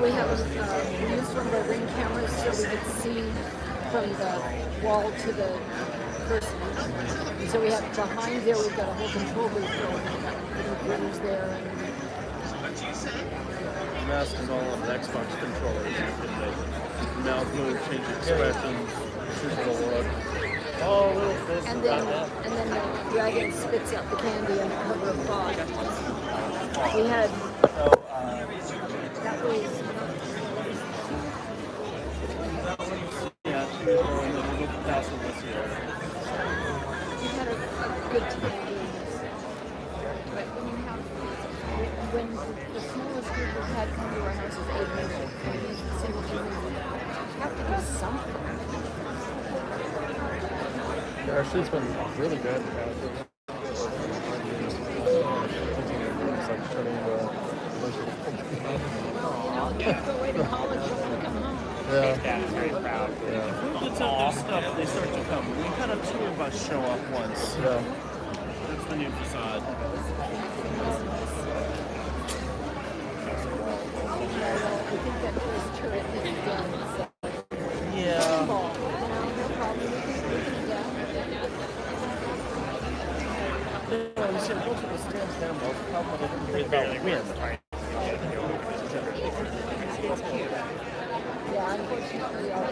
we have we used one of our ring cameras so we could see from the wall to the person. And so we have behind there we've got a whole control booth going. We've got little rooms there. And the mask is all on the Xbox controllers. Mouth move, change expressions, choose the look. Oh, this and then the dragon spits out the candy under cover of fog. We had that was yeah, she was going to look past this year. we had a good time doing this. But when the smallest group we've had come to our house is 8 people, and we use the single family, you have to do something. Yeah, our shoot's been really good. It's like turning into Away to college, don't want to come home. yeah. Dad is very proud. Yeah. It's all stuff, they start to come. We had a two of us show up once. Yeah. That's the new facade. I think that first turret is done. So. Yeah. No problem. We can do that. You see, most of the stands down, though, probably didn't think about wind. Yeah, unfortunately, our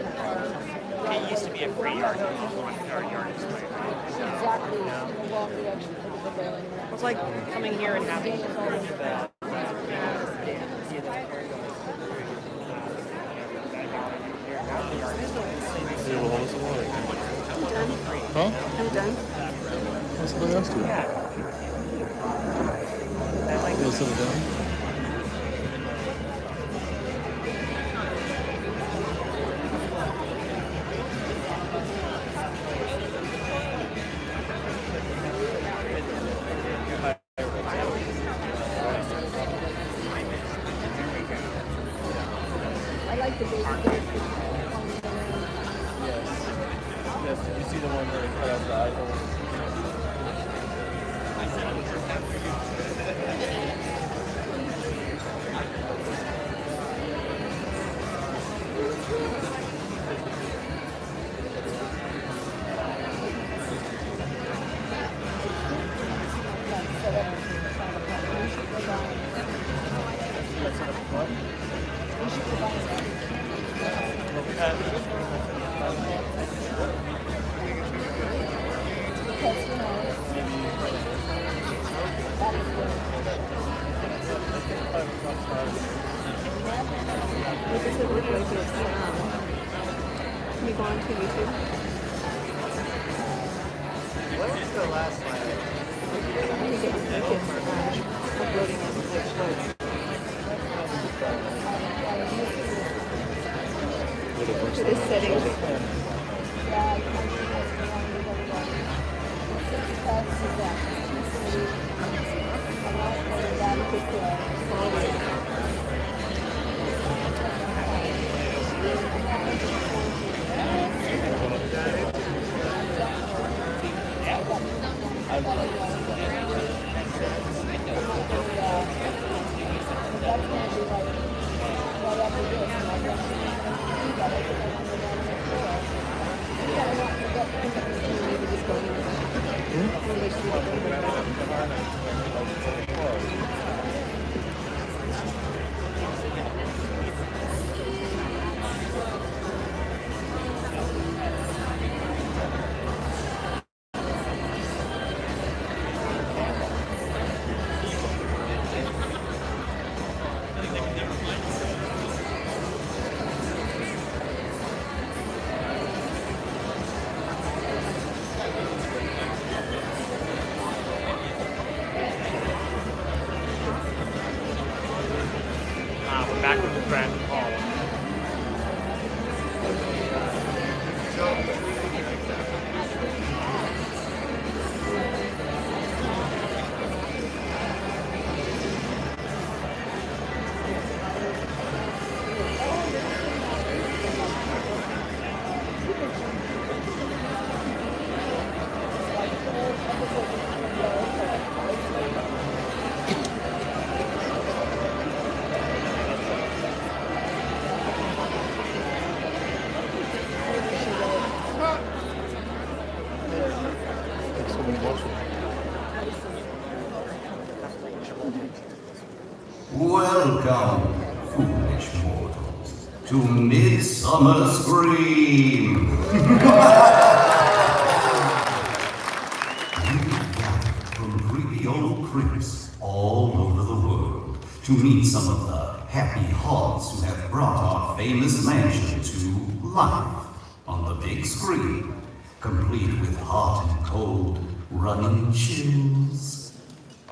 It used to be a free yard. Our yard is free. exactly in the wrong direction for the pavilion. It was like coming here and having Daniel's all over that. Huh? I'm done. What's somebody else doing? You'll sit down? I like the baby goat. Yes, did you see the one where he cut out the eye hole? What does it look like it's can you go on to YouTube? What was the last slide? I think it's uploading as a glitch. To this setting. We're back with the friend Paul. to Midsummer Scream. From creepy old crypts all over the world to meet some of the happy haunts who have brought our famous mansion to life on the big screen, complete with hot and cold running chills.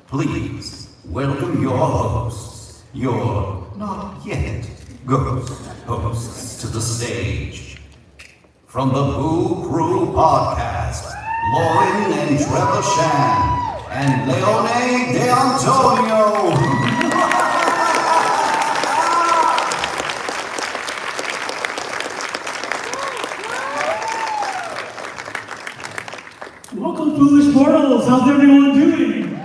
Please welcome your hosts, your not yet ghost hosts, to the stage. From the Boo Crew Podcast, Lauren and Trevor Shan and Leone De Antonio. Welcome, foolish mortals. How's everyone doing?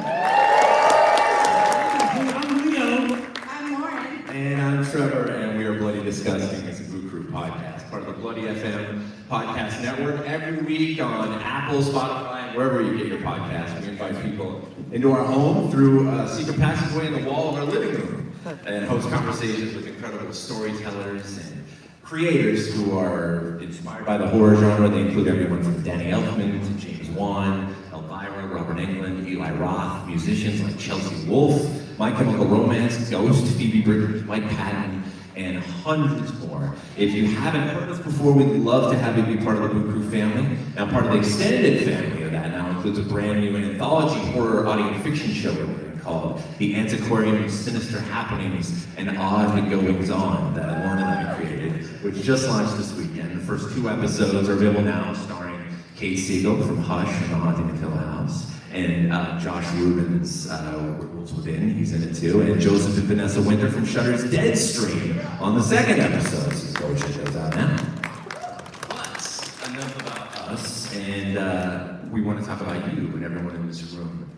I'm Leo. I'm Lauren. And I'm Trevor, and we are Bloody Disgusting. It's a Boo Crew podcast, part of the Bloody FM podcast network. Every week on Apple, Spotify, and wherever you get your podcasts, we invite people into our home through a secret passageway in the wall of our living room and host conversations with incredible storytellers and creators who are inspired by the horror genre. They include everyone from Danny Elfman to James Wan, Elvira, Robert Englund, Eli Roth, musicians like Chelsea Wolfe, My Chemical Romance, Ghost, Phoebe Bridgers, Mike Patton, and hundreds more. If you haven't heard us before, we'd love to have you be part of the Boo Crew family. Now, part of the extended family of that now includes a brand new anthology horror audio fiction show called The Antiquarium of Sinister Happenings and Odd Goings On that Lauren and I created, which just launched this weekend. The first 2 episodes are available now, starring Kate Siegel from Hush and The Haunting of Hill House, and Josh Rubin's Rules Within, he's in it too, and Joseph and Vanessa Winter from Shudder's Deadstream on the 2nd episode. So go check those out now. But enough about us, and we want to talk about you and everyone in this room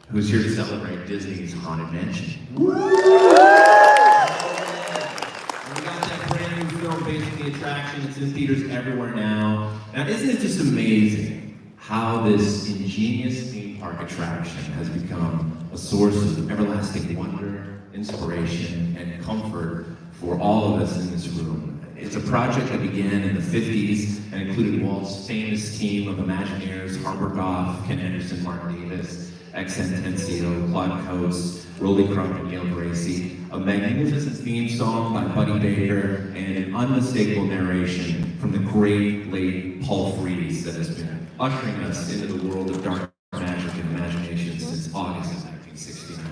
who's here to celebrate Disney's Haunted Mansion. We got that brand new film based on the attraction. It's in theaters everywhere now. Now, isn't it just amazing how this ingenious theme park attraction has become a source of everlasting wonder, inspiration, and comfort for all of us in this room? It's a project that began in the 50s and included Walt's famous team of Imagineers, Harper Goff, Ken Anderson, Martin Davis, Ex Sentencio, Claude Coates, Rolly Crump, and Gail Gracie, a magnificent theme song by Buddy Baker, and an unmistakable narration from the great late Paul Frees that has been ushering us into the world of dark magic and imagination since August of 1969.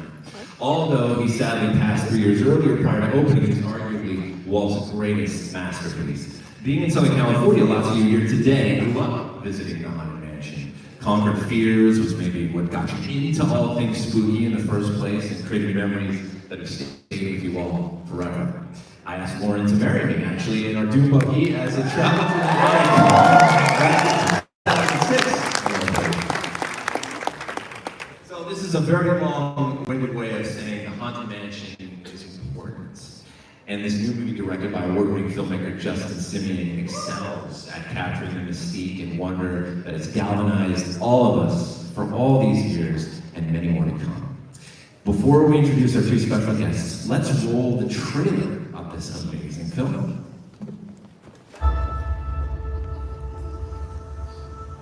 Although he sadly passed 3 years earlier prior to opening, is arguably Walt's greatest masterpiece. Being in Southern California, lots of you here today grew up visiting the Haunted Mansion. Conquered fears was maybe what got you into all things spooky in the first place and created memories that have stayed with you all forever. I asked Lauren to marry me, actually, in our dune buggy as a travel to the So this is a very long-winded way of saying the Haunted Mansion is important. And this new movie, directed by award-winning filmmaker Justin Simien, excels at capturing the mystique and wonder that has galvanized all of us for all these years and many more to come. Before we introduce our 2 special guests, let's roll the trailer of this amazing film.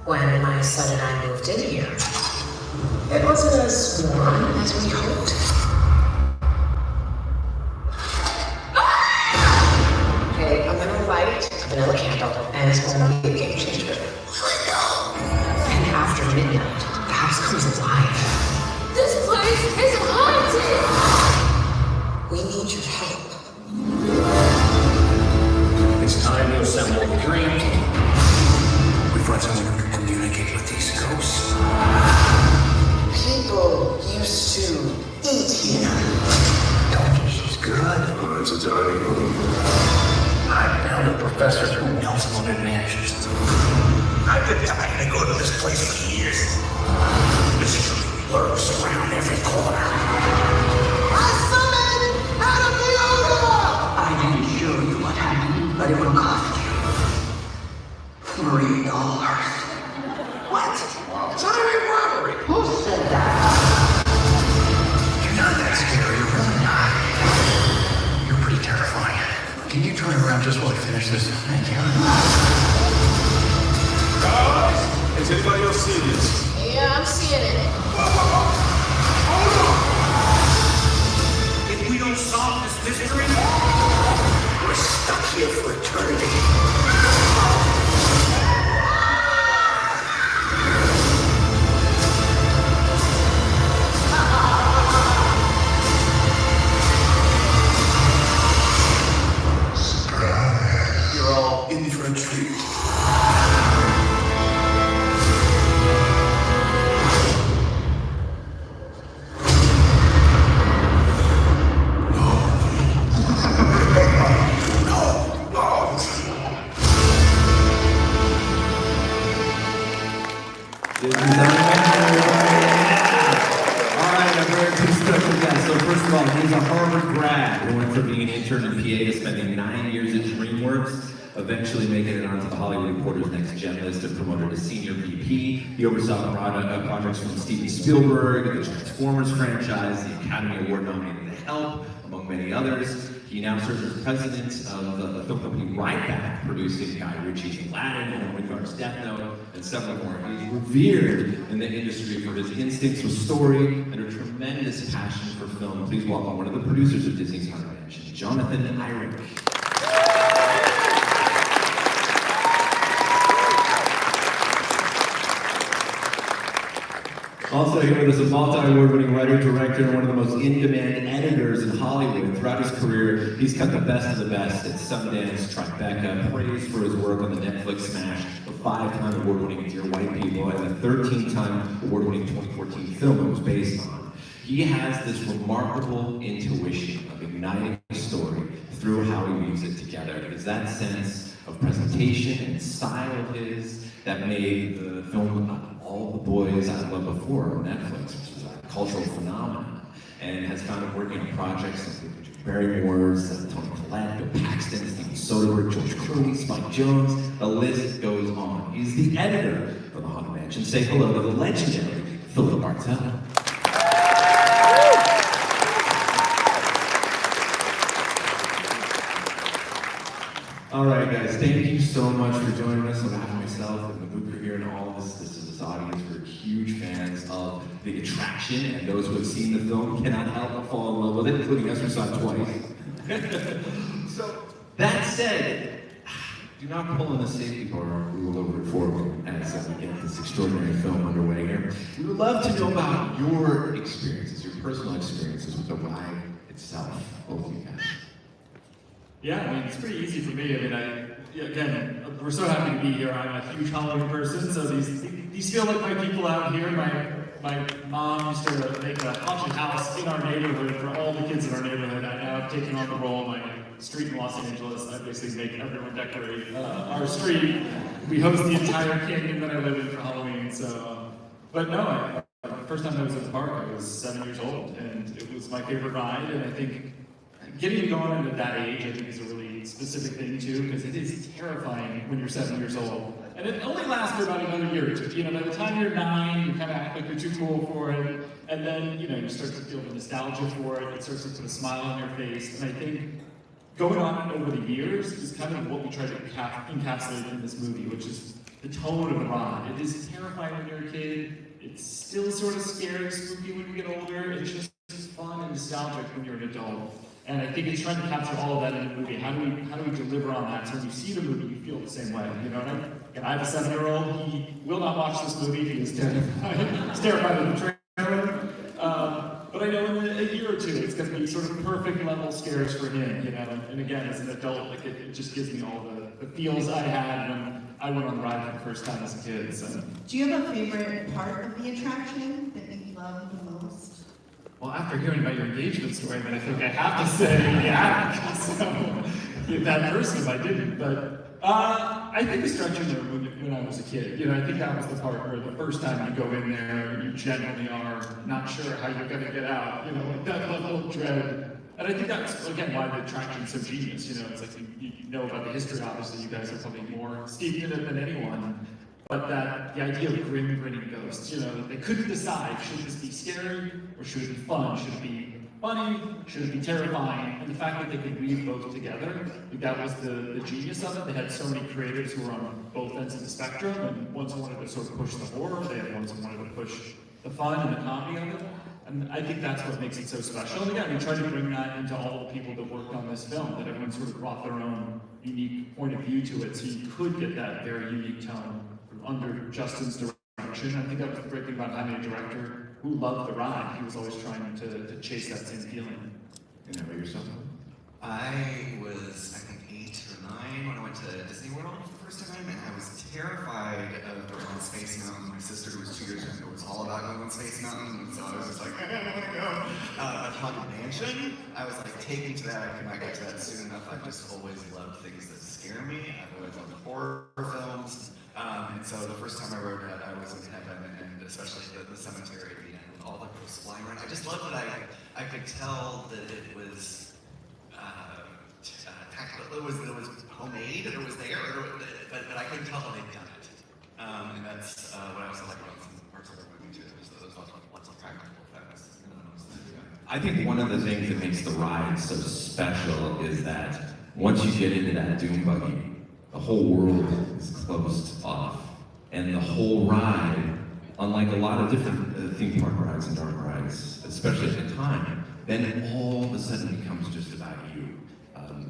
When my son and I moved in here, it wasn't as warm as we hoped. Okay, I'm gonna light a vanilla candle, and it's gonna be a game changer. And after midnight, the house comes alive. This place is haunted! We need your help. It's time to assemble the dream team. We find someone who can communicate with these ghosts. People used to eat here. Told you she's good. Oh, it's a dining room. I found a professor who knows haunted mansions. I've been dying to go to this place for years. Mystery lurks around every corner. I summoned out of the odor! I didn't show you what happened, but it will cost you $3. What? It's highway robbery! Who said that? You're not that scary, you're really not. You're pretty terrifying. Can you try coming around just while I finish this. Thank you. Guys, has anybody else seen this? Yeah, I'm seeing it. If we don't solve this mystery, we're stuck here for eternity. You're all in for a treat. First of all, he's a Harvard grad who went from being an intern in PA to spending 9 years at DreamWorks, eventually making it onto the Hollywood Reporter's Next Gen list and promoted to senior VP. He oversaw projects from Steven Spielberg, the Transformers franchise, the Academy Award nominated The Help, among many others. He now serves as president of the film company Right Back, producing Guy Ritchie's Aladdin and Wingard's Death Note, and several more. He's revered in the industry for his instincts with story and a tremendous passion for film. Please welcome one of the producers of Disney's Haunted Mansion, Jonathan Eyrick. Also here with us, a multi-award-winning writer, director, and one of the most in-demand editors in Hollywood. Throughout his career, he's cut the best of the best at Sundance, Tribeca, praised for his work on the Netflix smash, the 5-time award-winning Dear White People, and the 13-time award-winning 2014 film it was based on. He has this remarkable intuition of igniting a story through how he weaves it together. It is that sense of presentation and style of his that made the film All the Boys I Loved Before on Netflix, which is a cultural phenomenon, and has found him working on projects like Drew Barrymore's, Toni Collette, Bill Paxton, Steven Soderbergh, George Clooney, Spike Jonze, the list goes on. He's the editor for The Haunted Mansion. Say hello to the legendary Philip Bartell. All right, guys, thank you so much for joining us on behalf of myself and the book crew here and all this audience. We're huge fans of the attraction, and those who have seen the film cannot help but fall in love with it, including us who saw it twice. So, that said, do not pull on the safety bar rule over at Ford as we get this extraordinary film underway here. We would love to know about your experiences, your personal experiences with the ride itself, both of you guys. Yeah, I mean, it's pretty easy for me. I mean, again, we're so happy to be here. I'm a huge Halloween person, so these feel like my people out here. My mom used to make a haunted house in our neighborhood for all the kids in our neighborhood. I now have taken on the role of my street in Los Angeles. I basically make everyone decorate our street. We host the entire canyon that I live in for Halloween. So, but no, the first time I was at the park, I was 7 years old, and it was my favorite ride. And I think getting going at that age, I think, is a really specific thing too, because it is terrifying when you're 7 years old. And it only lasts for about another year or two. You know, by the time you're 9, you kind of act like you're too cool for it. And then, you know, you start to feel the nostalgia for it. It starts to put a smile on your face. And I think going on over the years is kind of what we try to encapsulate in this movie, which is the tone of the ride. It is terrifying when you're a kid. It's still sort of scary, spooky when you get older. It's just fun and nostalgic when you're an adult. And I think it's trying to capture all of that in the movie. How do we deliver on that? So when you see the movie, you feel the same way. You know, and I have a 7-year-old. He will not watch this movie. He is terrified. He's terrified of the trailer. But I know in a year or two, it's going to be sort of perfect level scares for him. You know, and again, as an adult, like it just gives me all the feels I had when I went on the ride for the first time as a kid. So. Do you have a favorite part of the attraction that you love the most? Well, after hearing about your engagement story, then I think I have to say the attic. So, that person if I didn't. But I think the stretching room when I was a kid, you know, I think that was the part where the first time you go in there, you generally are not sure how you're going to get out, you know, like that level of dread. And I think that's, again, why the attraction's so genius, you know, it's like you know about the history, obviously, you guys are probably more steeped in it than anyone. But the idea of grim grinning ghosts, you know, that they couldn't decide, should this be scary or should it be fun? Should it be funny? Should it be terrifying? And the fact that they could weave both together, I think that was the genius of it. They had so many creators who were on both ends of the spectrum, and ones who wanted to sort of push the horror, they had ones who wanted to push the fun and the comedy of it. And I think that's what makes it so special. And again, we tried to bring that into all the people that worked on this film, that everyone sort of brought their own unique point of view to it, so you could get that very unique tone under Justin's direction. I think that was the great thing about having a director who loved the ride. He was always trying to chase that same feeling. And how about yourself? I was, I think, 8 or 9 when I went to Disney World for the first time, and I was terrified of going on Space Mountain. My sister, who was 2 years younger, was all about going on Space Mountain, and so I was just like, I don't want to go. But Haunted Mansion, I was like taken to that. I could not get to that soon enough. I've just always loved things that scare me. I've always loved horror films. And so the first time I rode it, I was in heaven, and especially the cemetery at the end, with all the ghosts flying around. I just loved that I could tell that it was tactile, it was homemade, it was there, but I couldn't tell how they'd done it. And that's what I also like about some parts of the movie too. So there's lots of practical effects. I think one of the things that makes the ride so special is that once you get into that dune buggy, the whole world is closed off. And the whole ride, unlike a lot of different theme park rides and dark rides, especially at the time, then all of a sudden becomes just about you,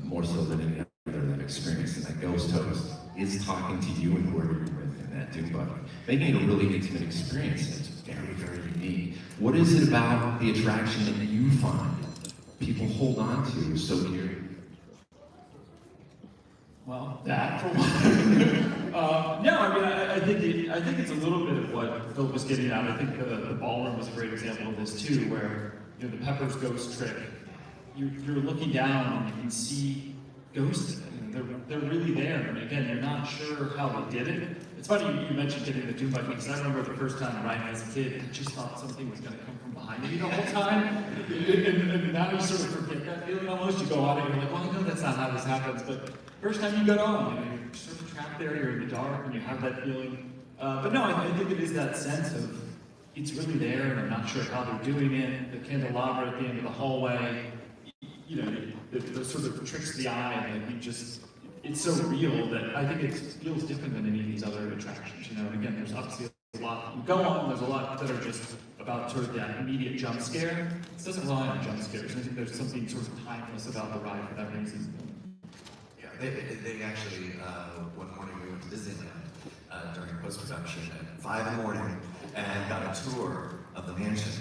more so than any other that experience. And that ghost host is talking to you and whoever you're with in that dune buggy, making it a really intimate experience. It's very, very unique. What is it about the attraction that you find people hold on to so dear? Well, that for one. No, I mean, I think it's a little bit of what Phil was getting at. I think the ballroom was a great example of this too, where the Pepper's ghost trick. You're looking down and you can see ghosts. They're really there. And again, you're not sure how they did it. It's funny you mentioned getting the dune buggy, because I remember the first time riding as a kid, I just thought something was going to come from behind me the whole time. And now you sort of forget that feeling almost. You go on it and you're like, well, I know that's not how this happens. But first time you get on, you're sort of trapped there, you're in the dark, and you have that feeling. But no, I think it is that sense of it's really there, and I'm not sure how they're doing it. The candelabra at the end of the hallway, the sort of tricks the eye, and it's so real that I think it feels different than any of these other attractions. And again, there's obviously a lot you go on, there's a lot that are just about sort of that immediate jump scare. It doesn't rely on jump scares. I think there's something sort of timeless about the ride for that reason. Yeah, they actually, one morning we went to Disneyland during post-production at 5 in the morning and got a tour of the mansion.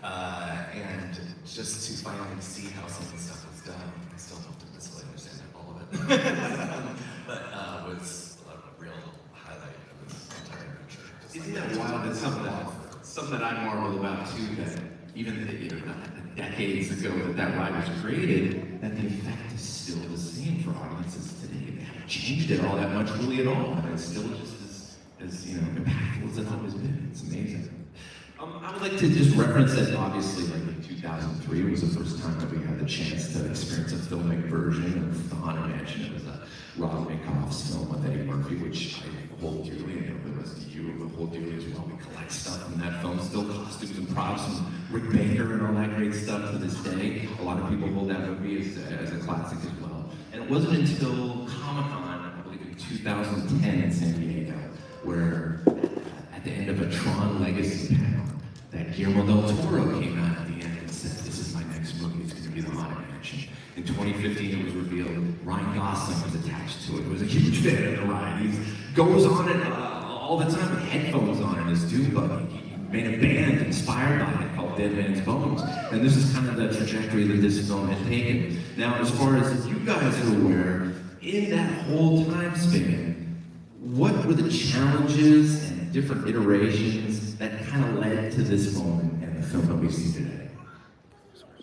And just to finally see how some of the stuff was done, I still don't necessarily understand all of it. But was a real highlight of this entire adventure. Isn't that wild? It's something that I marvel about too, that even decades ago that ride was created, that the effect is still the same for audiences today. They haven't changed it all that much really at all, and it's still just as impactful as it's always been. It's amazing. I would like to just reference that obviously like in 2003 was the first time that we had the chance to experience a filmic version of The Haunted Mansion. It was a Rob Minkoff's film with Eddie Murphy, which I hold dearly, and the rest of you hold dearly as well. We collect stuff from that film, still costumes and props, and Rick Baker and all that great stuff to this day. A lot of people hold that movie as a classic as well. And it wasn't until Comic-Con, I believe in 2010 in San Diego, where at the end of a Tron Legacy panel, that Guillermo del Toro came out at the end and said, this is my next movie, it's going to be The Haunted Mansion. In 2015, it was revealed Ryan Gosling was attached to it. He was a huge fan of the ride. He goes on it all the time with headphones on in his dune buggy. He made a band inspired by it called Dead Man's Bones. And this is kind of the trajectory that this film has taken. Now, as far as you guys are aware, in that whole time span, what were the challenges and different iterations that kind of led to this moment and the film that we see today?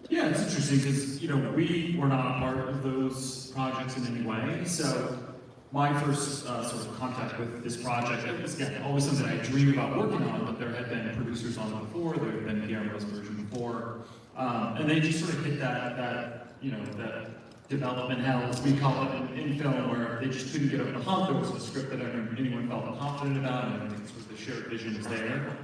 Yeah, it's interesting because, we were not a part of those projects in any way. So my first sort of contact with this project, it was again, always something I dreamed about working on, but there had been producers on it before, there had been Guillermo's version before, and they just sort of hit that development hell, as we call it in film, where they just couldn't get over the hump. There was a script that anyone felt confident about, and I think sort of the shared vision was there.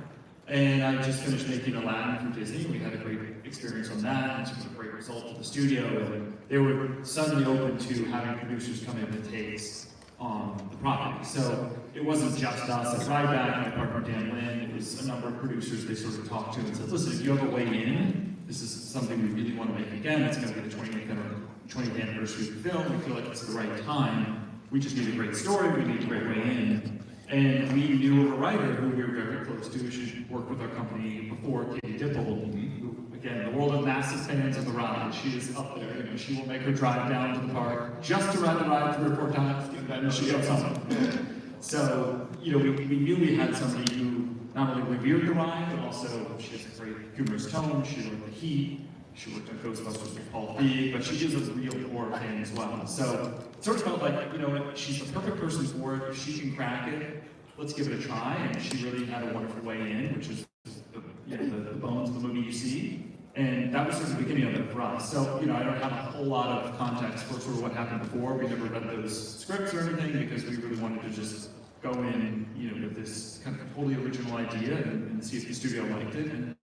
And I just finished making Aladdin for Disney. We had a great experience on that, and it was a great result for the studio. And they were suddenly open to having producers come in with takes on the property. So it wasn't just us at Ryback, my partner Dan Lin, it was a number of producers they sort of talked to and said, listen, if you have a way in, this is something we really want to make again. It's going to be the 20th anniversary of the film. We feel like it's the right time. We just need a great story. We need a great way in. And we knew of a writer who we were very close to. She worked with our company before, Katie Dipple, who, again, the world of massive fans of the ride. She is up there. You know, she will make her drive down to the park just to ride the ride 3 or 4 times, and then she goes home. So, you know, we knew we had somebody who not only revered the ride, but also she has a great humorous tone. She loved the heat. She worked on Ghostbusters with Paul Feig, but she is a real horror fan as well. So it sort of felt like, you know, she's the perfect person for it. If she can crack it, let's give it a try. And she really had a wonderful way in, which is the bones of the movie you see. And that was sort of the beginning of it for us. So, you know, I don't have a whole lot of context for sort of what happened before. We never read those scripts or anything because we really wanted to just go in, you know, with this kind of totally original idea and see if the studio liked it. And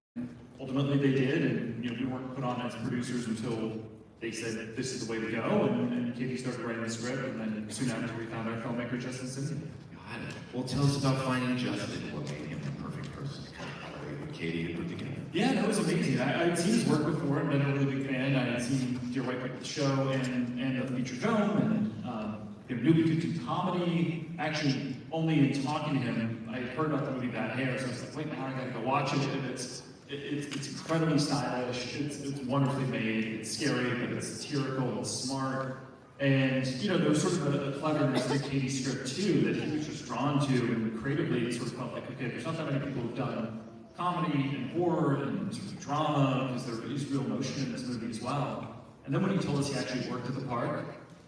ultimately they did, and you know, we weren't put on as producers until they said this is the way to go, and Katie started writing the script, and then soon after we found our filmmaker, Justin Simpson. Got it. Well, tell us about finding Justin. What made him the perfect person to kind of collaborate with Katie and put together? Yeah, that was amazing. I'd seen his work before and been a really big fan. I had seen Dear White People, the show, and the feature film, and you know, knew he could do comedy. Actually, only in talking to him, I had heard about the movie Bad Hair, so I was like, wait, now I gotta go watch it, and it's incredibly stylish, it's wonderfully made, it's scary, but it's satirical and smart. And, you know, there was sort of a cleverness to Katie's script too that he was just drawn to, and creatively it sort of felt like, okay, there's not that many people who've done comedy and horror and sort of drama, because there is real emotion in this movie as well. And then when he told us he actually worked at the park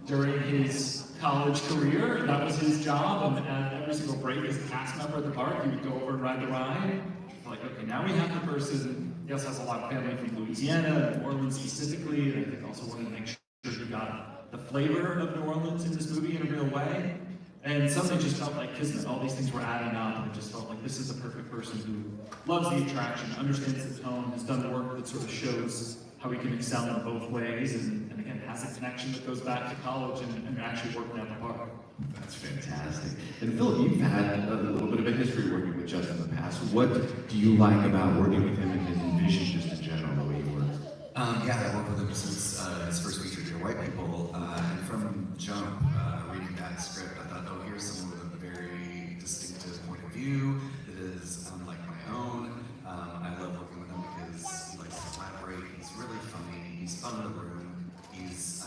during his college career, and that was his job, and at every single break as a cast member at the park, he would go over and ride the ride. Like, okay, now we have the person. He also has a lot of family from Louisiana, New Orleans specifically, and I think also wanted to make sure we got the flavor of New Orleans in this movie in a real way. And something just felt like kismet. All these things were adding up, and it just felt like this is the perfect person who loves the attraction, understands the tone, has done work that sort of shows how he can excel in both ways, and again, has a connection that goes back to college and actually working at the park. That's fantastic. And Phil, you've had a little bit of a history working with Justin in the past. What do you like about working with him and his vision just in general, the way he works? Yeah, I worked with him since his first feature, Dear White People, and from jump, reading that script, I thought, oh, here's someone with a very distinctive point of view that is unlike my own. I love working with him because he likes to collaborate, he's really funny, he's fun in the room, he's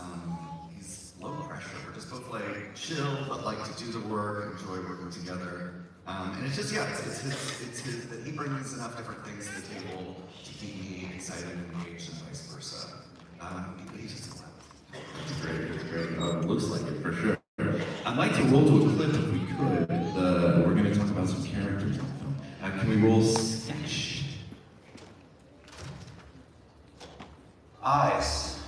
low pressure. We're just both like chill, but like to do the work, enjoy working together. And it's just, yeah, it's his, that he brings enough different things to the table to keep me excited and engaged and vice versa. He's just a That's great, that's great. Looks like it, for sure. I'd like to roll to a clip if we could. We're going to talk about some characters in the film. Can we roll sketch? Eyes.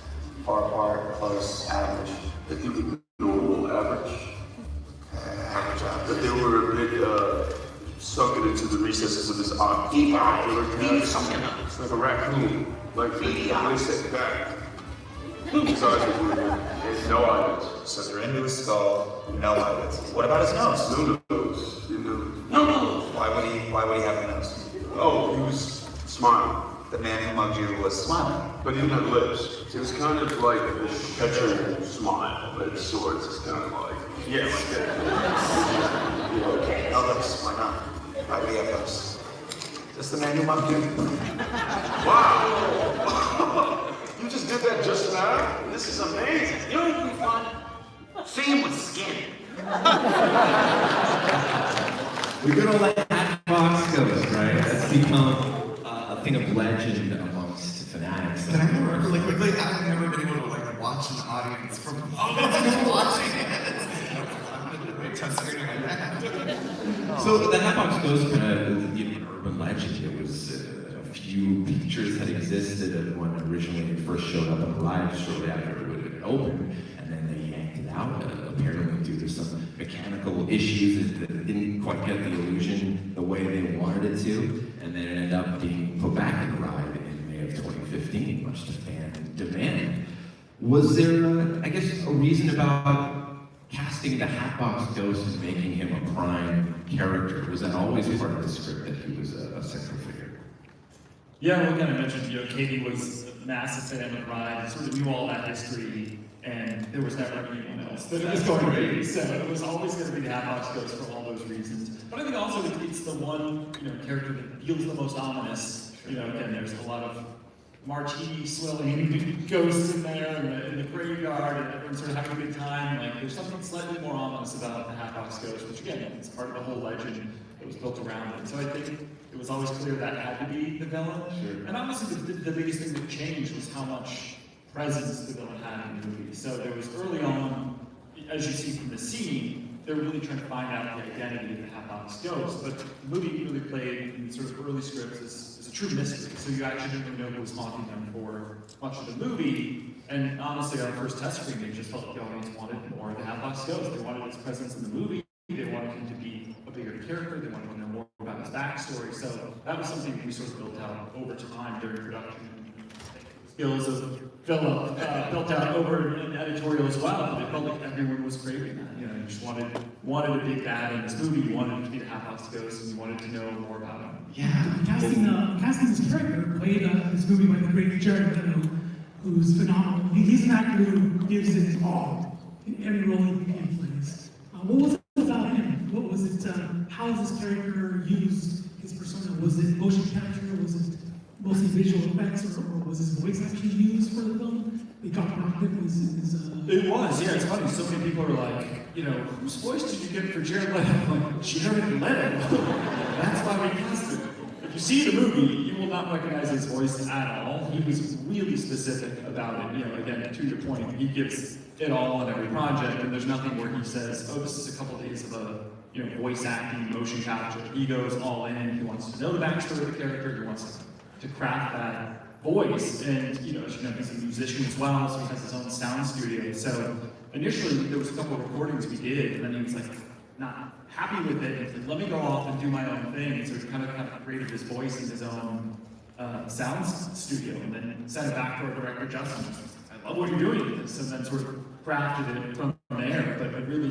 Far apart, close, average. I think normal, average. That they were a bit sunken into the recesses of this ocular cavity. It's like a raccoon, like they set back. His eyes were moving, and no eyelids. So they're into his skull, no eyelids. What about his nose? No nose. You know. No nose. Why would he have a nose? Oh, he was smiling. The man who mugged you was smiling. But he didn't have lips. It was kind of like a perpetual smile, but of sorts. It's kind of like, yeah, like that. Okay, no lips. Why not? Why would he have lips? Just the man who mugged you. Wow! You just did that just now? This is amazing. You know what would be fun? See him with skin. We're gonna let Hatbox Ghost, right? That's become a thing of legend amongst fanatics. Can I remember really quickly? I've never been able to like watch an audience from just watching it. So the Hatbox Ghost kind of an urban legend. It was a few pictures had existed of when originally it first showed up on the ride shortly after it had opened, and then they yanked it out apparently due to some mechanical issues that didn't quite get the illusion the way they wanted it to. and then it ended up being put back in the ride in May of 2015, much to fan demand. Was there, I guess, a reason about casting the Hatbox Ghost and making him a prime character? Was that always part of the script that he was a central figure? Yeah, well, again, I mentioned, Katie was a massive fan of the ride, sort of knew all that history, and there was never anyone else that it was going to be. So it was always going to be the Hatbox Ghost for all those reasons. But I think also it's the one, character that feels the most ominous. Again, there's a lot of martini swilling ghosts in there, in the graveyard, and everyone's sort of having a good time. Like, there's something slightly more ominous about the Hatbox Ghost, which again, is part of the whole legend that was built around it. So I think it was always clear that had to be the villain. Sure. And honestly, the biggest thing that changed was how much presence the villain had in the movie. So there was early on, as you see from the scene, they're really trying to find out the identity of the Hatbox Ghost. But the movie really played in sort of early scripts as a true mystery. So you actually didn't know who was haunting them for much of the movie. And honestly, our first test screen, they just felt like the audience wanted more of the Hatbox Ghost. They wanted his presence in the movie. They wanted him to be a bigger character. They wanted to know more about his backstory. So that was something we sort of built out over time during production. Skills of Philip built out over in editorial as well. They felt like everyone was craving that. You just wanted a big bad in this movie. You wanted him to be the Hatbox Ghost, and you wanted to know more about him. Yeah, casting this character played this movie by the great Jared Leto, who's phenomenal. He's an actor who gives it all in every role he plays. What was it about him? What was it? How was this character used? His persona? Was it motion capture? Was it mostly visual effects, or was his voice actually used for the film? They talked about it. It was, yeah. It's funny. So many people are like, whose voice did you get for Jared Leto? I'm like, Jared Leto. That's why we cast him. If you see the movie, you will not recognize his voice at all. He was really specific about it. Again, to your point, he gives it all on every project, and there's nothing where he says, "Oh, this is a couple days of a voice acting, motion capture." He goes all in. He wants to know the backstory of the character. He wants to craft that voice, and as you know, he's a musician as well, so he has his own sound studio. So initially, there was a couple of recordings we did, and then he was like, not happy with it. He's like, let me go off and do my own thing. So he kind of created his voice in his own sound studio, and then sent it back to our director, Justin. I love what you're doing with this, and then sort of crafted it from there. But really,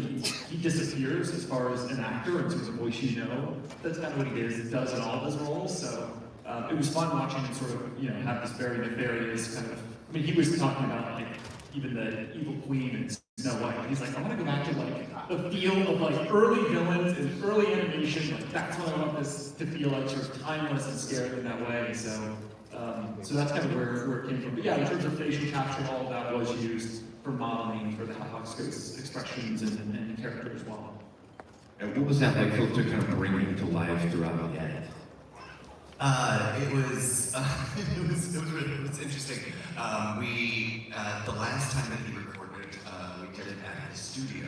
he disappears as far as an actor, and sort of the voice that's kind of what he does in all of his roles. So it was fun watching him sort of, have this very nefarious kind of, he was talking about like even the evil queen and Snow White. He's like, I want to go back to like the feel of like early villains and early animation. Like that's what I want this to feel like, sort of timeless and scary in that way. So that's kind of where it came from. But yeah, in terms of facial capture, all of that was used for modeling for the Hatbox Ghost's expressions and character as well. And what was that like, Phil, to kind of bring him to life throughout the edit? It was interesting. The last time that he recorded, we did it at his studio,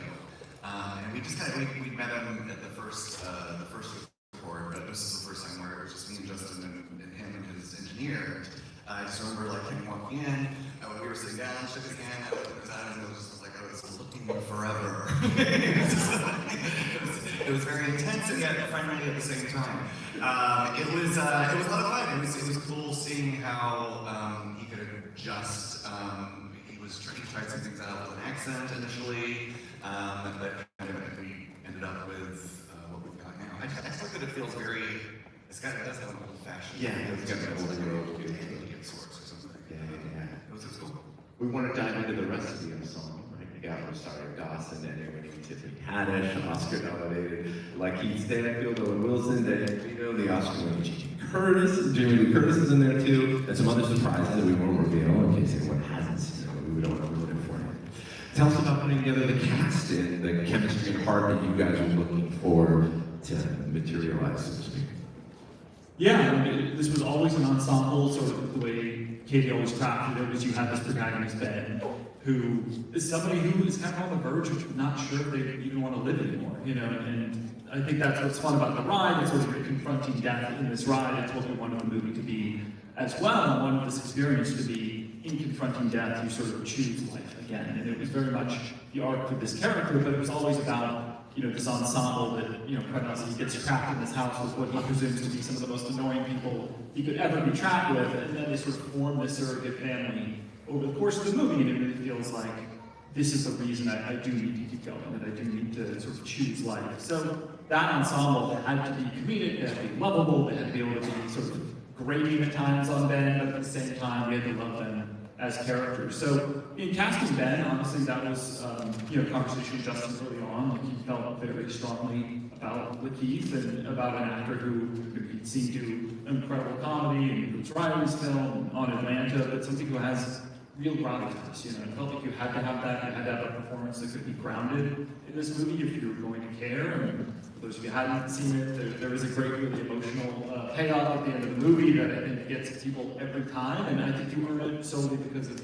and we just we met him at the first record, but this is the first time where it was just me and Justin and him and his engineer. I just remember like him walking in, we were sitting down, shook his hand, I looked at his eyes, and it was just like I was looking forever. It was very intense and yet friendly at the same time. It was a lot of fun. It was cool seeing how he could adjust. He tried some things out with an accent initially, but we ended up with what we've got now. I just like that it feels very. It does have an old-fashioned. Yeah, it's got an old world. Sorts or something. Yeah. It was cool. We want to dive into the rest of the song. We got Rosario Dawson, and winning Tiffany Haddish, Oscar nominated, like Keith Stanfield, Owen Wilson, Dan Vito, the Oscar winning Jamie Lee Curtis is in there too, and some other surprises that we won't reveal in case anyone hasn't seen it. We don't want to ruin it for you. Tell us about putting together the cast and the chemistry and heart that you guys are looking for to materialize, so to speak. Yeah, this was always an ensemble, sort of the way Katie always crafted it was you have this protagonist, Ben, who is somebody who is kind of on the verge of not sure if they even want to live anymore, and I think that's what's fun about the ride, it's sort of confronting death in this ride. It's what we wanted the movie to be as well. I wanted this experience to be in confronting death, you sort of choose life again, and it was very much the arc of this character, but it was always about this ensemble that, quite honestly, he gets trapped in this house with what he presumes to be some of the most annoying people he could ever be trapped with, and then they sort of form this surrogate family over the course of the movie, and it really feels like this is the reason I do need to keep going, and I do need to sort of choose life. So that ensemble had to be comedic, they had to be lovable, they had to be able to be sort of grating at times on Ben, but at the same time, we had to love them as characters. So in casting Ben, honestly, that was a conversation with Justin early on. Like, he felt very strongly about Lakeith and about an actor who he'd seen do incredible comedy and Bruce Riley's film on Atlanta, but something who has real gravitas. It felt like you had to have that. You had to have a performance that could be grounded in this movie if you were going to care. And for those of you who hadn't seen it, there is a great, really emotional payoff at the end of the movie that I think gets people every time. And I think you earn it solely because of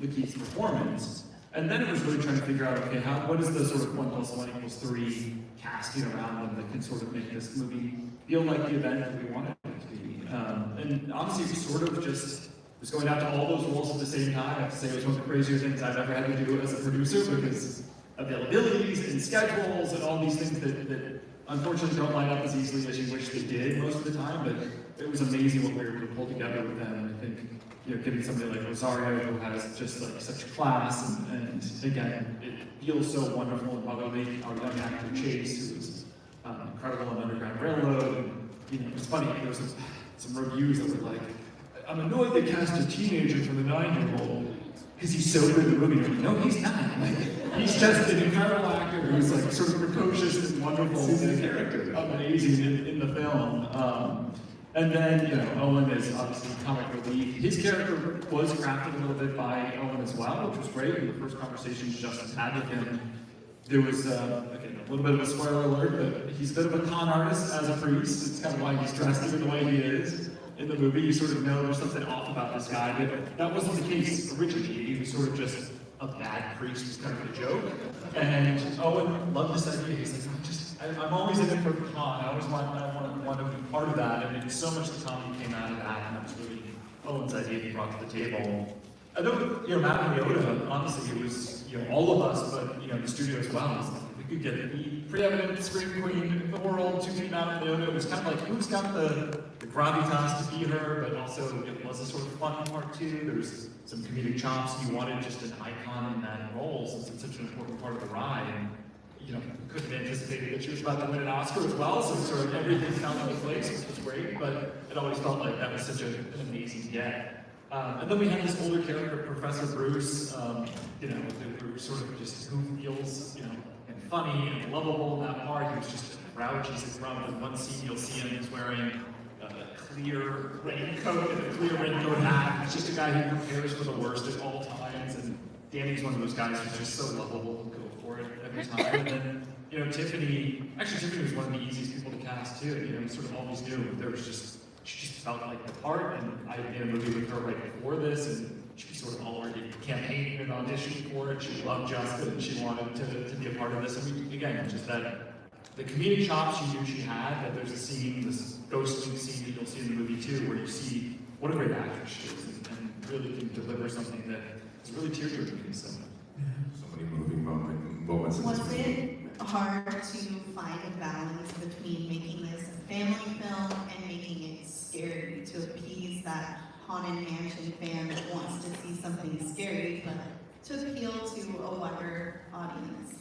Lakeith's performance. And then it was really trying to figure out, okay, what is the sort of 1 + 1 = 3 casting around them that can sort of make this movie feel like the event that we wanted it to be. And honestly, it was sort of just was going out to all those roles at the same time. I have to say it was one of the crazier things I've ever had to do as a producer, because availabilities and schedules and all these things that unfortunately don't line up as easily as you wish they did most of the time, but it was amazing what we were able to pull together with them. And I think, getting somebody like Rosario, who has just like such class, and again, it feels so wonderful and motherly. Our young actor Chase, who was incredible on Underground Railroad, and it's funny, there was some reviews that were like, I'm annoyed they cast a teenager for the 9-year-old because he's so good in the movie. No, he's not. He's just an incredible actor who's like sort of precocious and wonderful and character, amazing in the film. And then, Owen is obviously comic relief. His character was crafted a little bit by Owen as well, which was great. In the first conversations Justin had with him, there was, again, a little bit of a spoiler alert, but he's a bit of a con artist as a priest. It's kind of why he's dressed even the way he is. In the movie, you sort of know there's something off about this guy, but that wasn't the case originally. He was sort of just a bad priest, was kind of a joke. And Owen loved this idea. He's like, I'm always in it for the con. I always want to be part of that. And so much of the comedy came out of that, and that was really Owen's idea he brought to the table. I know, Matt and Yoda, honestly, it was, all of us, but, the studio as well. We could get the preeminent scream queen in the world to be Matt and Yoda. It was kind of like, who's got the gravitas to be her, but also it was a sort of fun part too. There's some comedic chops. You wanted just an icon in that role, since it's such an important part of the ride. And, couldn't anticipate that she was about to win an Oscar as well, so sort of everything fell into place, which was great, but it always felt like that was such an amazing get. And then we had this older character, Professor Bruce, we were sort of just who feels, and funny and lovable in that part. He was just a grouchy, he's around in one scene you'll see him, he's wearing a clear raincoat and a clear raincoat hat. He's just a guy who prepares for the worst at all times, and Danny's one of those guys who's just so lovable and go for it every time. And then, Tiffany was one of the easiest people to cast too. We sort of always knew she just felt like the part, and I had made a movie with her right before this, and she was sort of already campaigning and auditioning for it. She loved Justin, and she wanted to be a part of this. And again, just that the comedic chops she knew she had, that there's a scene, this ghostly scene that you'll see in the movie too, where you see what a great actress she is, and really can deliver something that is really tear-jerking. So many moving moments. Was it hard to find a balance between making this a family film and making it scary to appease that Haunted Mansion fan that wants to see something scary, but to appeal to a wider audience?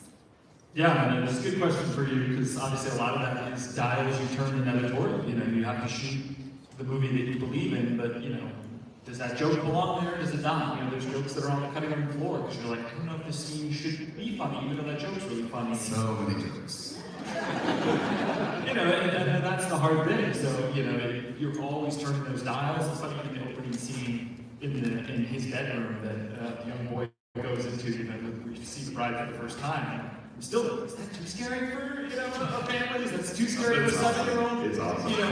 Yeah, it's a good question for you, because obviously a lot of that is dials you turn in editorial. You have to shoot the movie that you believe in, but does that joke belong there? Does it not? There's jokes that are on the cutting room floor because you're like, I don't know if this scene should be funny, even though that joke's really funny. So many jokes. And that's the hard thing. So you're always turning those dials. It's funny in the opening scene in his bedroom that the young boy goes into, where you see the bride for the first time. Still, is that too scary for a family? Is that too scary for a 7-year-old? It's awesome. You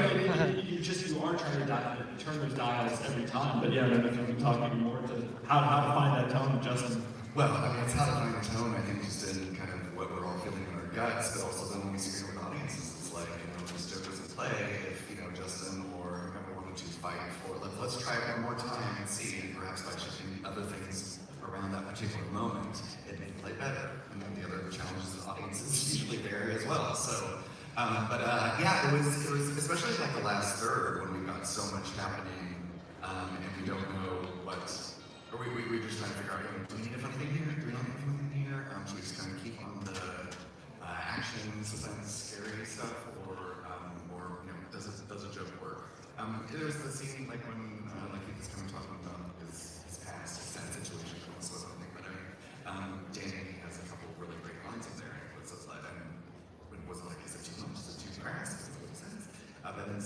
are trying to turn those dials every time. But yeah, maybe we can talk even more to how to find that tone, Justin. Well, it's how to find the tone. I think just in kind of what we're all feeling in our guts, but also then when we screen with audiences, it's like this joke doesn't play if Justin or whoever wanted to fight for. Let's try it one more time and see, and perhaps by shifting other things around that particular moment, it may play better. The other challenges of audiences usually there is So, yeah, it was especially like the last third when we got so much happening, and we don't know what, or we just trying to figure out, do we need a funny thing here? Do we not need a funny thing here? Should we just kind of keep on the action, suspense, scary stuff, or does a joke work? There's the scene like when like he was kind of talking about his past, his sad situation, and also something, but Danny has a couple of really great lines in there. It was like, it wasn't like, is it too much? Is it too crass? Does it make sense? But then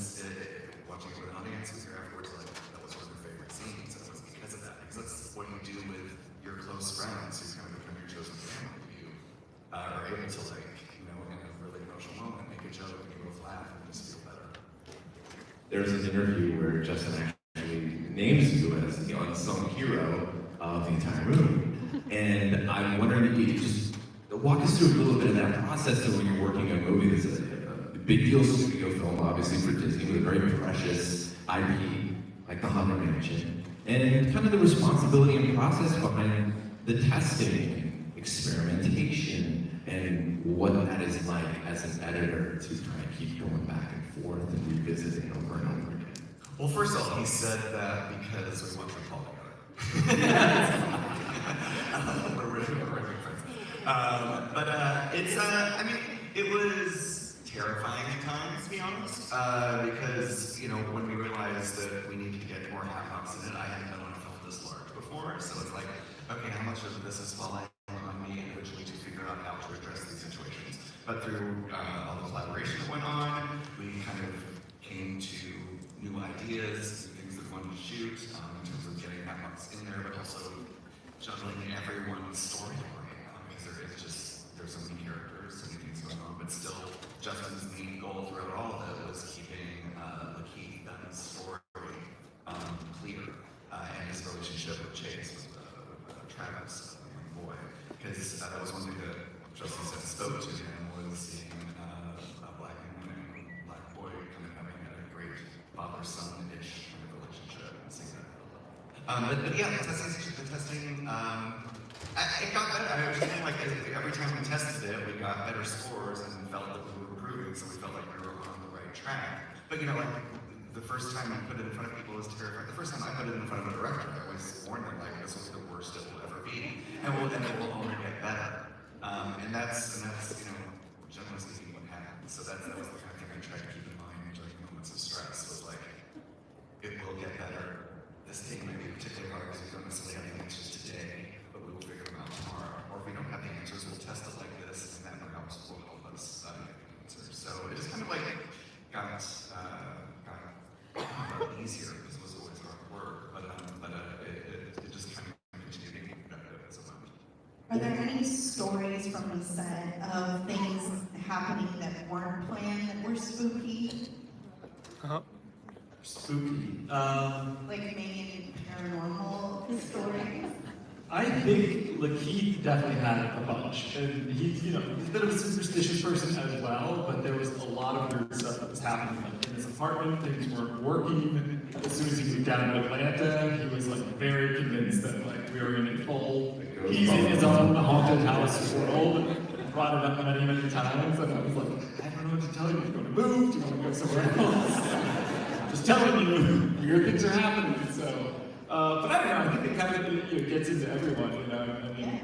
watching it with an audience was here afterwards, like that was one of their favorite scenes, and it was because of that. Because that's what you do with your close friends who kind of become your chosen family. You are able to in a really emotional moment, make a joke, and you both laugh and just feel better. There's an interview where Justin actually names you as the unsung hero of the entire movie. And I'm wondering if you could just walk us through a little bit of that process of when you're working on a movie that's a big deal studio film, obviously for Disney, with a very precious IP like the Haunted Mansion, and kind of the responsibility and process behind the testing, experimentation, and what that is like as an editor to try and keep going back and forth and revisiting over and over again. Well, first of all, he said that because we want to call together. We're really friends. I mean, it was terrifying at times, to be honest, because, when we realized that we needed to get more half-hops in it, I hadn't done a film this large before, so it's like, okay, how much of this is falling on me individually to figure out how to address these situations? But through all the collaboration that went on, we kind of came to new ideas, things that we wanted to shoot, in terms of getting half-hops in there, but also juggling everyone's storyline, because there's so many characters, so many things going on, but still, Justin's main goal throughout all of it was keeping the Keith Dunn's story clear, and his relationship with Chase, with Travis, the young boy, because that was one thing that Justin said spoke to him, was seeing a black man and a black boy kind of having a great father-son-ish kind of relationship, and seeing that. But yeah, the testing, it got better. I was saying, like, every time we tested it, we got better scores and felt that we were improving, so we felt like we were on the right track. But, the first time I put it in front of people was terrifying. The first time I put it in front of a director, I always warned them, like, this was the worst it will ever be, and it will only get better. And that's generally speaking what happened. So that was the kind of thing I tried to keep in mind during moments of stress, was like, it will get better. This thing may be particularly hard because we don't necessarily have the answers today, but we will figure them out tomorrow. Or if we don't have the answers, we'll test it like this, and that perhaps will help us get the answers. So it just kind of like got easier, because it was always hard work, but it just kind of continued to get better as it went. Are there any stories from the set of things happening that weren't planned that were spooky? Spooky. Like maybe paranormal stories? I think Lakeith definitely had a bunch, and he's a bit of a superstitious person as well, but there was a lot of weird stuff that was happening in his apartment. Things weren't working. As soon as he moved down to Atlanta, he was very convinced that we were in a full, he's in his own haunted house world, and brought it up many, many times, and I was like, I don't know what to tell you. Do you want to move? Do you want to go somewhere else? Just telling you, weird things are happening. So. But I don't know, I think it kind of gets into everyone, I mean,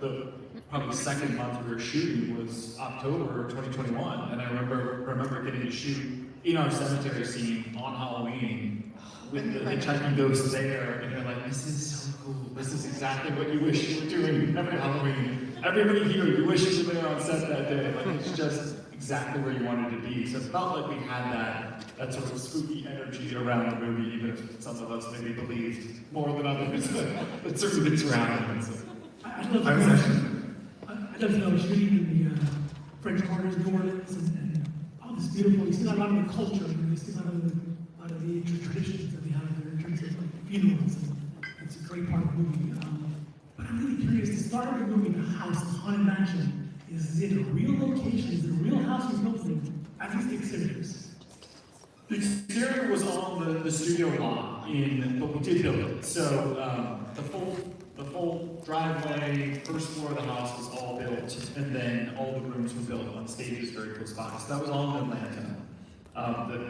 the probably second month we were shooting was October 2021, and I remember getting to shoot in our cemetery scene on Halloween with the hitchhiking ghost there, and you're like, this is so cool, this is exactly what you wish you were doing every Halloween. Everybody here, you wish you were there on set that day, it's just exactly where you wanted to be. So it felt like we had that sort of spooky energy around the movie, even if some of us maybe believed more than others that certain things were happening. So. I'd love to know, I was reading in the French Quarters, New Orleans, and all this beautiful, you see a lot of the culture, you see a lot of the traditions that they have there in terms of funerals, and it's a great part of the movie. But I'm really curious, the start of the movie, the house, the Haunted Mansion, is it a real location? Is it a real house was built in? At least the exteriors. The exterior was on the studio lot, but we did build it. So the the full driveway, first floor of the house was all built, and then all the rooms were built on stages very close by. So that was all in Atlanta.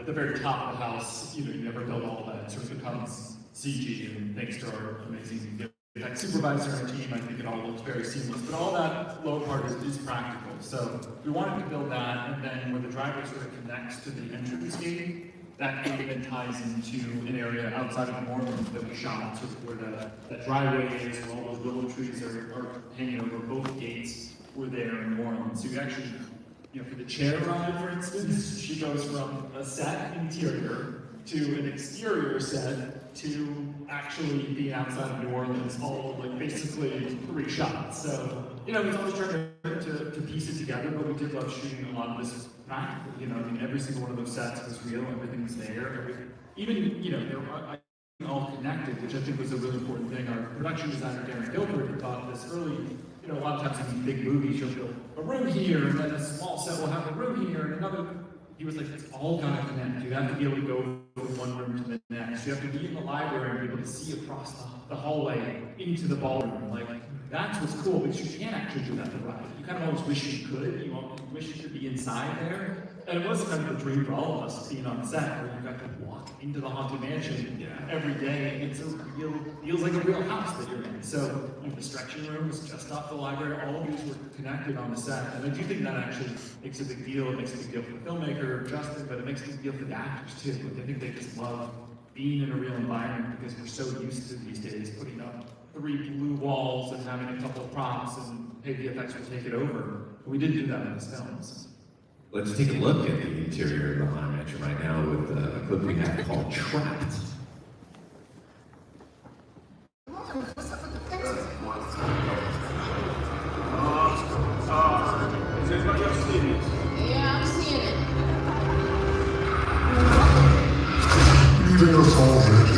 The very top of the house, you never built all that. It sort of becomes CG, and thanks to our amazing supervisor and team, I think it all looks very seamless. But all that lower part is practical. So we wanted to build that, and then where the driveway sort of connects to the entrance gate, that gate then ties into an area outside of New Orleans that we shot, sort of where the driveway is, where all those willow trees are hanging over both gates were there in New Orleans. So you actually, for the chair ride, for instance, she goes from a set interior to an exterior set to actually being outside of New Orleans, all basically 3 shots. So, we was always trying to piece it together, but we did love shooting a lot of this practical. Every single one of those sets was real, everything was there. Even, they're all connected, which I think was a really important thing. Our production designer, Darren Gilbert, had thought this early. A lot of times in these big movies, you'll build a room here, and then a small set will have a room here, and another. He was like, it's all gotta connect. You have to be able to go from one room to the next. You have to be in the library and be able to see across the hallway into the ballroom. That's what's cool, because you can't actually do that the ride. You kind of always wish you could. You wish you could be inside there. And it was kind of a dream for all of us being on set, where you got to walk into the Haunted Mansion every day, and it feels like a real house that you're in. So the stretching room was just off the library. All of these were connected on the set, and I do think that actually makes a big deal. It makes a big deal for the filmmaker, Justin, but it makes a big deal for the actors too. I think they just love being in a real environment, because we're so used to these days putting up 3 blue walls and having a couple of props, and hey, VFX will take it over. But we didn't do that in these films. Let's take a look at the interior of the Haunted Mansion right now with a clip we have called Trapped. Is anybody else seeing this? Yeah, I'm seeing it. Leaving us already.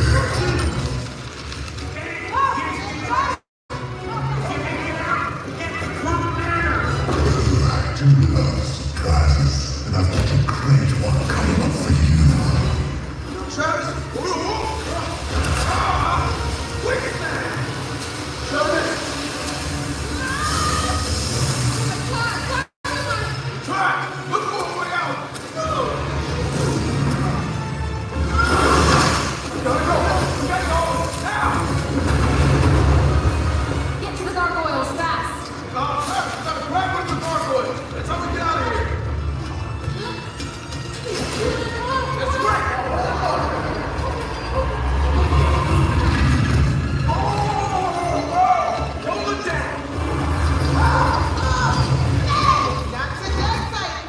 I do love surprises, and I've got a great one coming up for you. Travis! Wicked man! Travis! Try! Look for a way out! We gotta go! We gotta go! Now! Get to the gargoyles fast. Travis, we gotta grab one of the gargoyles! That's how we get out of here! That's great! Roll it down! Not to that side.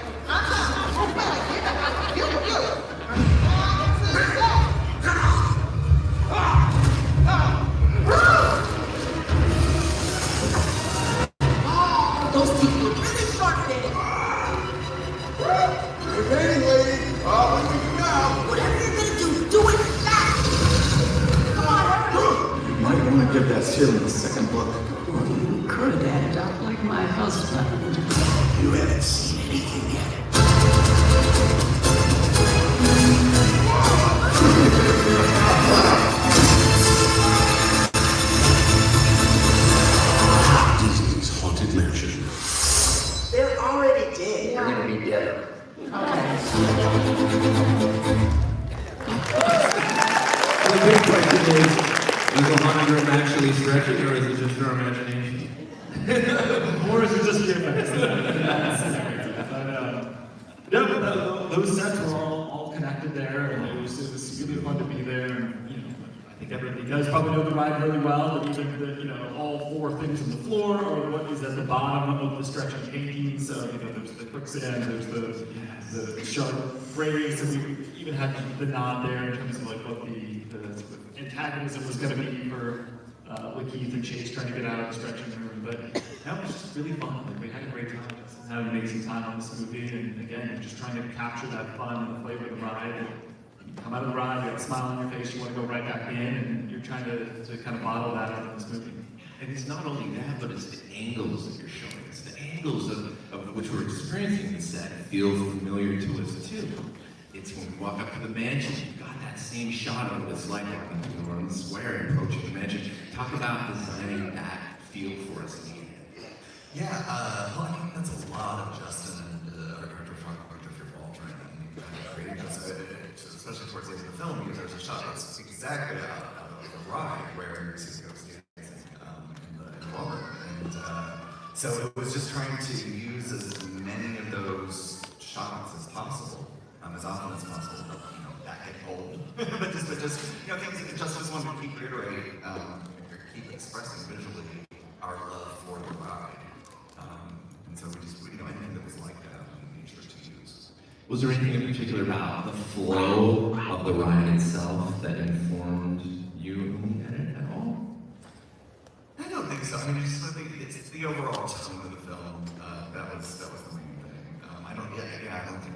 Those people are really sharp-headed. Remaining lady, what do we do now? Whatever you're gonna do, do it fast. Come on, hurry. You might want to give that ceiling a second look. Well, you could end up like my husband. You haven't seen anything yet. Disney's Haunted Mansion. They're already dead. They're gonna be dead. The big question is the haunted room actually stretching, or is it just our imagination? Or is it just VFX? But those sets were all connected there, and it was really fun to be there. And I think everybody does probably know the ride really well. But even all 4 things on the floor, or what is at the bottom of the stretching painting. So there's the quicksand, there's the sharp rays, and we even had the nod there in terms of what the antagonism was going to be for Keith and Chase trying to get out of the stretching room. But that was just really fun. We had a great time. Had an amazing time on this movie, and again, just trying to capture that fun and the flavor of the ride. And you come out of the ride, you have a smile on your face, you want to go right back in, and you're trying to kind of bottle that out in this movie. And it's not only that, but it's the angles that you're showing. It's the angles of which we're experiencing in the set feel familiar to us too. it's when we walk up to the mansion, you've got that same shot of what it's like walking around the square and approaching the mansion. Talk about designing that feel for us. Yeah, well, I mean, that's a lot of Justin and our director, Jeffrey Waldron, and creating those, especially towards the end of the film, because there's a shot that's exactly out of the ride where you see the ghost dancing in the ballroom. And so it was just trying to use as many of those shots as possible, as often as possible. You know, that get old, but just you know, things that just wanted to keep reiterating, keep expressing visually our love for the ride. And so we just, you know, anything that was like that, we made sure to use. Was there anything in particular about the flow of the ride itself that informed you in the edit at all? I don't think so. I mean, I think it's the overall tone of the film that was the main thing. I don't think.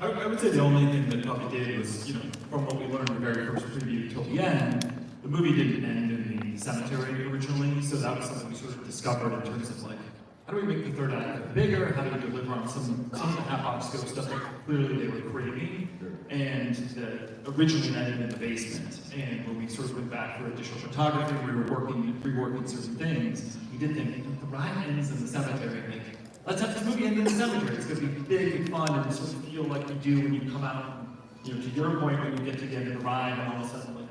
I would say the only thing that probably did was, you know, from what we learned in the very first preview till the end, the movie didn't end in the cemetery originally, so that was something we sort of discovered in terms of like, how do we make the third act bigger? How do we deliver on some of the half-off scope stuff that clearly they were craving? And originally ended in the basement. And when we sort of went back for additional photography, we were reworking certain things. We did think, if the ride ends in the cemetery, like, let's have this movie end in the cemetery. It's going to be big and fun and sort of feel like you do when you come out. You know, to your point, when you get to the end of the ride, and all of a sudden, like,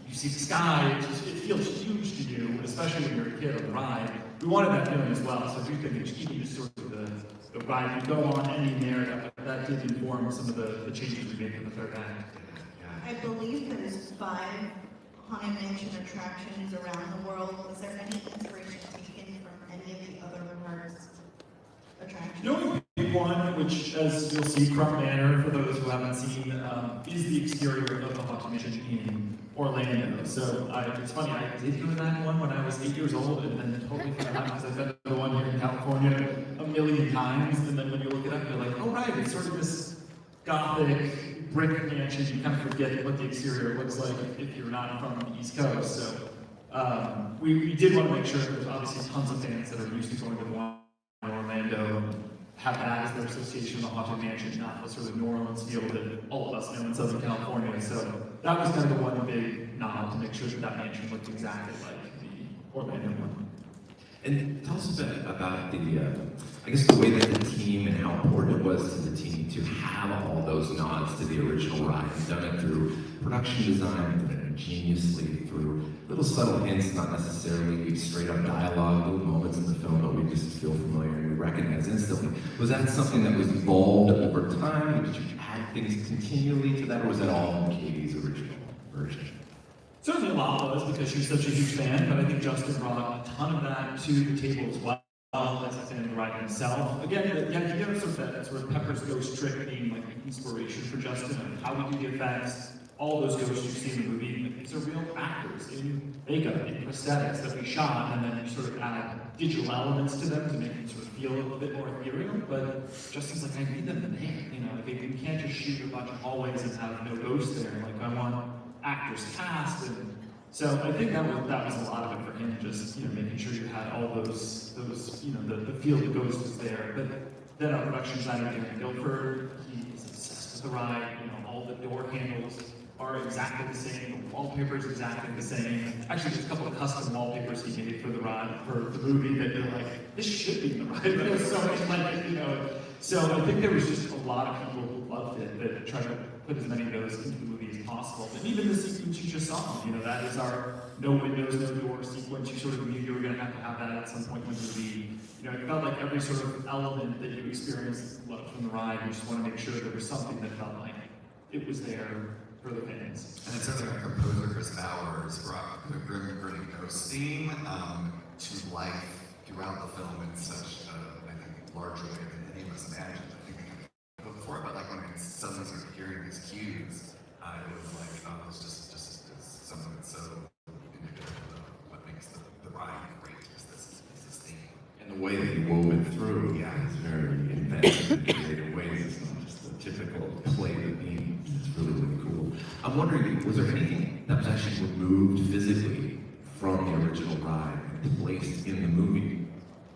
you see the sky. It feels huge to you, especially when you're a kid on the ride. We wanted that feeling as well, so I do think it's even just sort of the ride you go on, any narrative, that did inform some of the changes we made for the third act. I believe there's 5 Haunted Mansion attractions around the world. Was there any inspiration taken from any of the other parks attractions? The only big one, which, as you'll see, Crump Manor, for those who haven't seen, is the exterior of the Haunted Mansion in Orlando. So it's funny, I did go to that one when I was 8 years old, and then totally forgot because I've been to the one here in California a million times. And then when you look it up, you're like, oh right, it's sort of this gothic brick mansion. You kind of forget what the exterior looks like if you're not from the East Coast. So we did want to make sure there's obviously tons of fans that are used to going to the one in Orlando have that as their association with the Haunted Mansion, not the sort of New Orleans feel that all of us know in Southern California. So that was kind of the one big nod to make sure that that mansion looked exactly like the Orlando one. And tell us a bit about I guess the way that the team and how important it was to the team to have all those nods to the original ride. You've done it through production design, done it ingeniously through little subtle hints, not necessarily straight up dialogue, little moments in the film that we just feel familiar and we recognize instantly. Was that something that was evolved over time? Did you add things continually to that, or was that all in Katie's original version? Certainly a lot was because she was such a huge fan, but I think Justin brought a ton of that to the table as well as a fan of the ride himself. Again, the idea of that sort of Pepper's ghost trick being like an inspiration for Justin, and how we do the effects, all those ghosts you see in the movie, like, these are real actors in makeup, in prosthetics that we shot, and then you sort of add digital elements to them to make them sort of feel a little bit more ethereal. But Justin's like, I need them to make, you know, like you can't just shoot a bunch of hallways and have no ghosts there. Like I want actors cast, and so I think that was a lot of it for him, just, you know, making sure you had all those you know, the feel the ghost was there. But then our production designer, Darren Guilford, he is obsessed with the ride. You know, all the door handles are exactly the same, the wallpaper is exactly the same. Actually, there's a couple of custom wallpapers he made for the ride, for the movie, that you're like, this should be in the ride, but there's so much like it, you know. So I think there was just a lot of people who loved it, that tried to put as many of those into the movie as possible. And even the sequence you just saw, you know, that is our no windows, no door sequence. You sort of knew you were going to have that at some point in the movie. You know, it felt like every sort of element that you experienced from the ride, you just want to make sure there was something that felt like it was there for the fans. And it's certainly our composer, Chris Bowers, brought the grim, gritty ghost theme to life throughout the film in such I think, larger way than any of us imagined. I think we could before, but like when I suddenly started hearing these cues, it was like, oh, it's just something that's so indicative of what makes the ride great, is this theme. And the way that you wove it through is very inventive in creative ways. It's not just the typical play the beam. It's really, really cool. I'm wondering, was there anything that was actually removed physically from the original ride and placed in the movie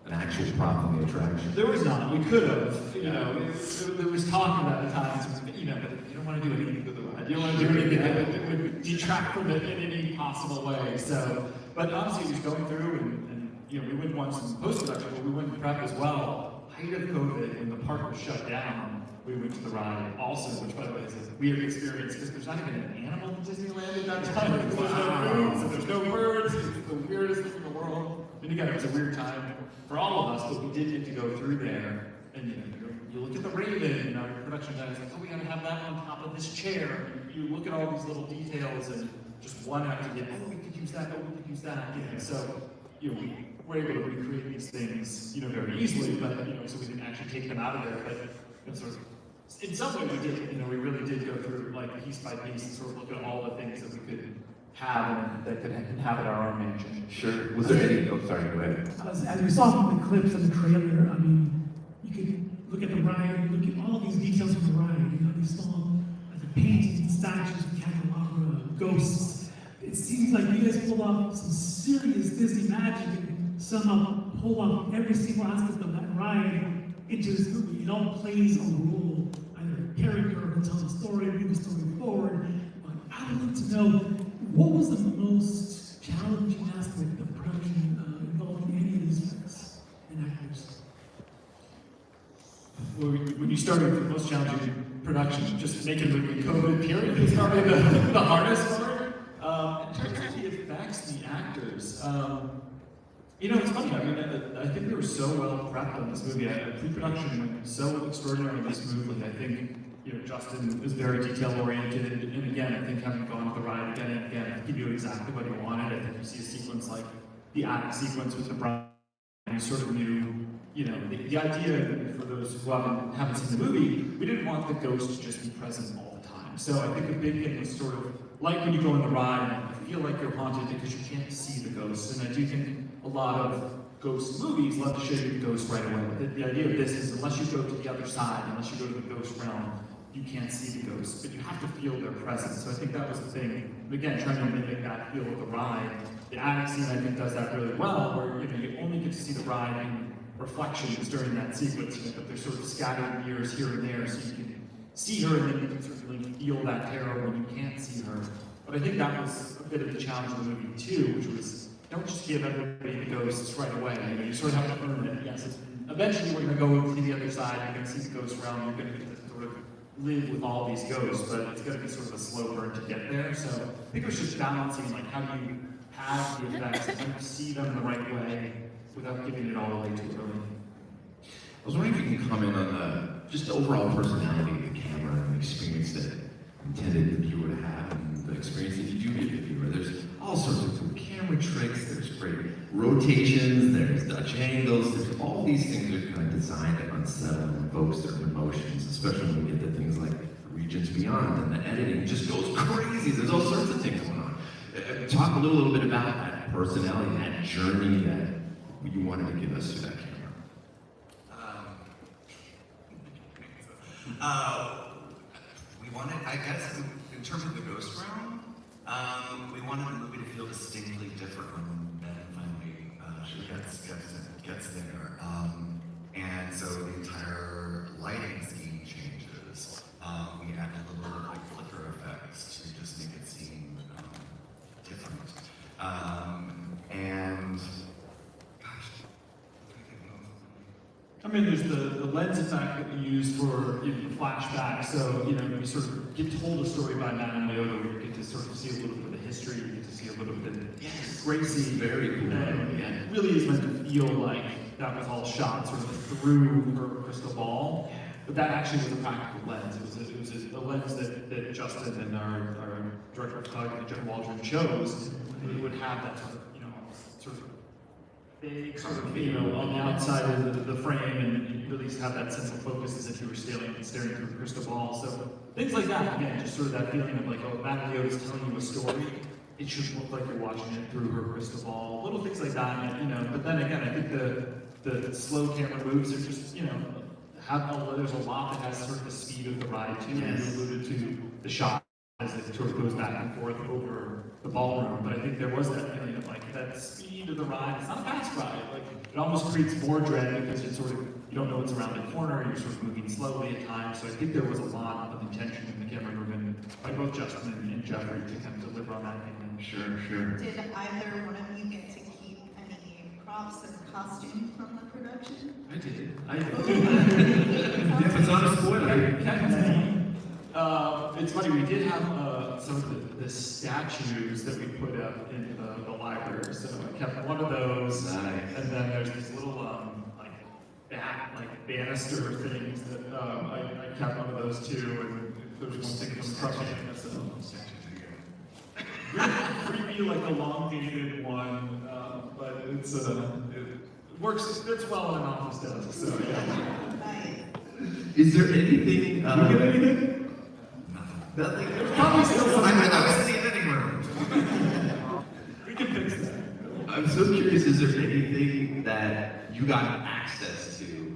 an actual prop in the attraction? There was not. We could have. There was talk about the times, but you don't want to do anything to the ride. You don't want to do anything that would detract from it in any possible way. So, but honestly, it was going through, and we went once in post-production, but we went in prep as well. Height of COVID, when the park was shut down, we went to the ride also, which by the way is a weird experience because there's not even an animal in Disneyland at that time. There's no moons and there's no birds. It's the weirdest thing in the world. And again, it was a weird time for all of us, but we did get to go through there. And you look at the Raven, and our production guy is like, oh, we gotta have that on top of this chair. And you look at all these little details and just one after the other, oh, we could use that, oh, we could use that. So we were able to recreate these things, very easily, but so we didn't actually take them out of there. But sort of, in some way we did, we really did go through like piece by piece and sort of look at all the things that we could have and that could inhabit our own mansion. Sure. Was there any? Oh, sorry. Go ahead. As we saw from the clips of the trailer, I mean, you could look at the ride, look at all these details from the ride. These small paintings and statues of candelabra, ghosts. It seems like you guys pulled off some serious Disney magic and somehow pull off every single aspect of that ride into this movie. It all plays a role, either a character or tells a story, move the story forward. But I would like to know, what was the most challenging aspect of production involving any of these effects and actors? Well, when you started with the most challenging production, just making the COVID period was probably the hardest part. In terms of the effects, the actors, it's funny. I mean, I think we were so well prepped on this movie. Pre-production went so extraordinarily smoothly. I think Justin is very detail-oriented, and again, I think having gone to the ride again and again, he knew exactly what he wanted. I think you see a sequence like the act sequence with the bride, and you sort of knew, the idea, for those who haven't seen the movie, we didn't want the ghost to just be present all the time. So I think a big thing was sort of, like when you go on the ride, you feel like you're haunted because you can't see the ghosts, and I do think a lot of ghost movies love to show you the ghost right away. The idea of this is, unless you go to the other side, unless you go to the ghost realm, you can't see the ghosts, but you have to feel their presence. So I think that was the thing. And again, trying to mimic that feel of the ride. The attic scene, I think, does that really well, where you only get to see the ride in reflections during that sequence, but they're sort of scattered mirrors here and there, so you can see her, and then you can sort of really feel that terror when you can't see her. But I think that was a bit of the challenge of the movie too, which was, don't just give everybody the ghosts right away. You sort of have to earn it. Yes, eventually we're going to go to the other side. You're going to see the ghost realm. You're going to get to sort of live with all these ghosts, but it's going to be sort of a slow burn to get there. So I think it was just balancing, like, how do you have the effects and how do you see them the right way without giving it all away too early. I was wondering if you can comment on just the overall personality of the camera and the experience that intended the viewer to have, and the experience that you do give the viewer. There's all sorts of cool camera tricks, there's great rotations, there's Dutch angles, there's all these things that are kind of designed to unsettle and evoke certain emotions, especially when we get to things like Regions Beyond, and the editing just goes crazy. There's all sorts of things going on. Talk a little bit about that personality, that journey that you wanted to give us through that camera. We wanted, I guess, in terms of the ghost realm, we wanted the movie to feel distinctly different when Ben finally gets there. And so the entire lighting scheme changes. We added a little bit of like flicker effects to just make it seem different. And I mean, there's the lens effect that we use for the flashback. So, you sort of get told a story by Madame Leota, where you get to sort of see a little bit of the history, you get to see a little bit of Gracie. Very cool. And it really is meant to feel like that was all shot sort of through her crystal ball. But that actually was a practical lens. It was a lens that Justin and our director of photography, Jen Waldron, chose. It would have that sort of, sort of big sort of, on the outside of the frame, and you really have that sense of focus as if you were staring through a crystal ball. So things like that, again, just sort of that feeling of like, oh, Madame Leota's telling you a story. It should look like you're watching it through her crystal ball. Little things like that, But then again, I think the slow camera moves are just, there's a lot that has sort of the speed of the ride too. Yes. You alluded to the shot as it sort of goes back and forth over the ballroom, but I think there was that feeling of like that speed of the ride. It's not a fast ride. Like it almost creates more dread because it's sort of you don't know what's around the corner. You're sort of moving slowly at times. So I think there was a lot of intention in the camera movement by both Justin and Jeffrey to kind of deliver on that feeling. Sure. Did either one of you get to keep any props or costumes from the production? I did. If it's not a spoiler. It's funny, we did have some of the statues that we put up in the library, so I kept one of those. Nice. And then there's these little banister things that I kept one of those too, and there's one thing from crushing it. Creepy, like the long-dated one, but it's it works. It fits well in an office desk. So yeah. Is there anything? Did you get anything? Nothing. There's probably still something. I was in the editing room. We can fix that. I'm so curious, is there anything that you got access to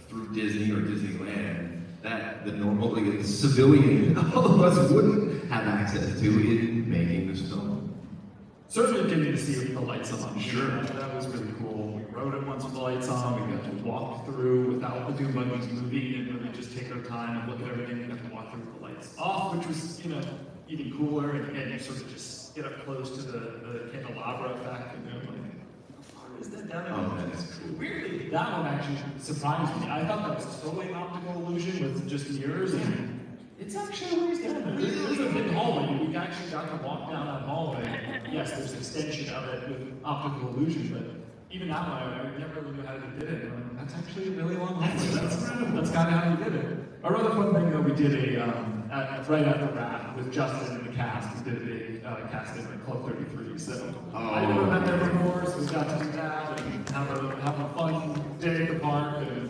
through Disney or Disneyland that the normal, like the civilian, all of us wouldn't have access to in making this film? Certainly getting to see it with the lights on. Sure. That was really cool. We rode it once with the lights on. We got to walk through without the Doom Buggies moving and really just take our time and look at everything. We got to walk through with the lights off, which was, even cooler. And you sort of just get up close to the candelabra effect. And like, is that down there? Oh, that is cool. Weirdly, that one actually surprised me. I thought that was totally an optical illusion with just mirrors. And it's actually a ways down there. There's a big hallway. We actually got to walk down that hallway. Yes, there's extension of it with optical illusion, but even that one, I never really knew how they did it. Like, that's actually a really long hallway. That's kind of how we did it. Our other fun thing, though, we did right after that with Justin and the cast. We did a big casting at Club 33. So I never met there before, so we got to do that and have a fun day at the park. And,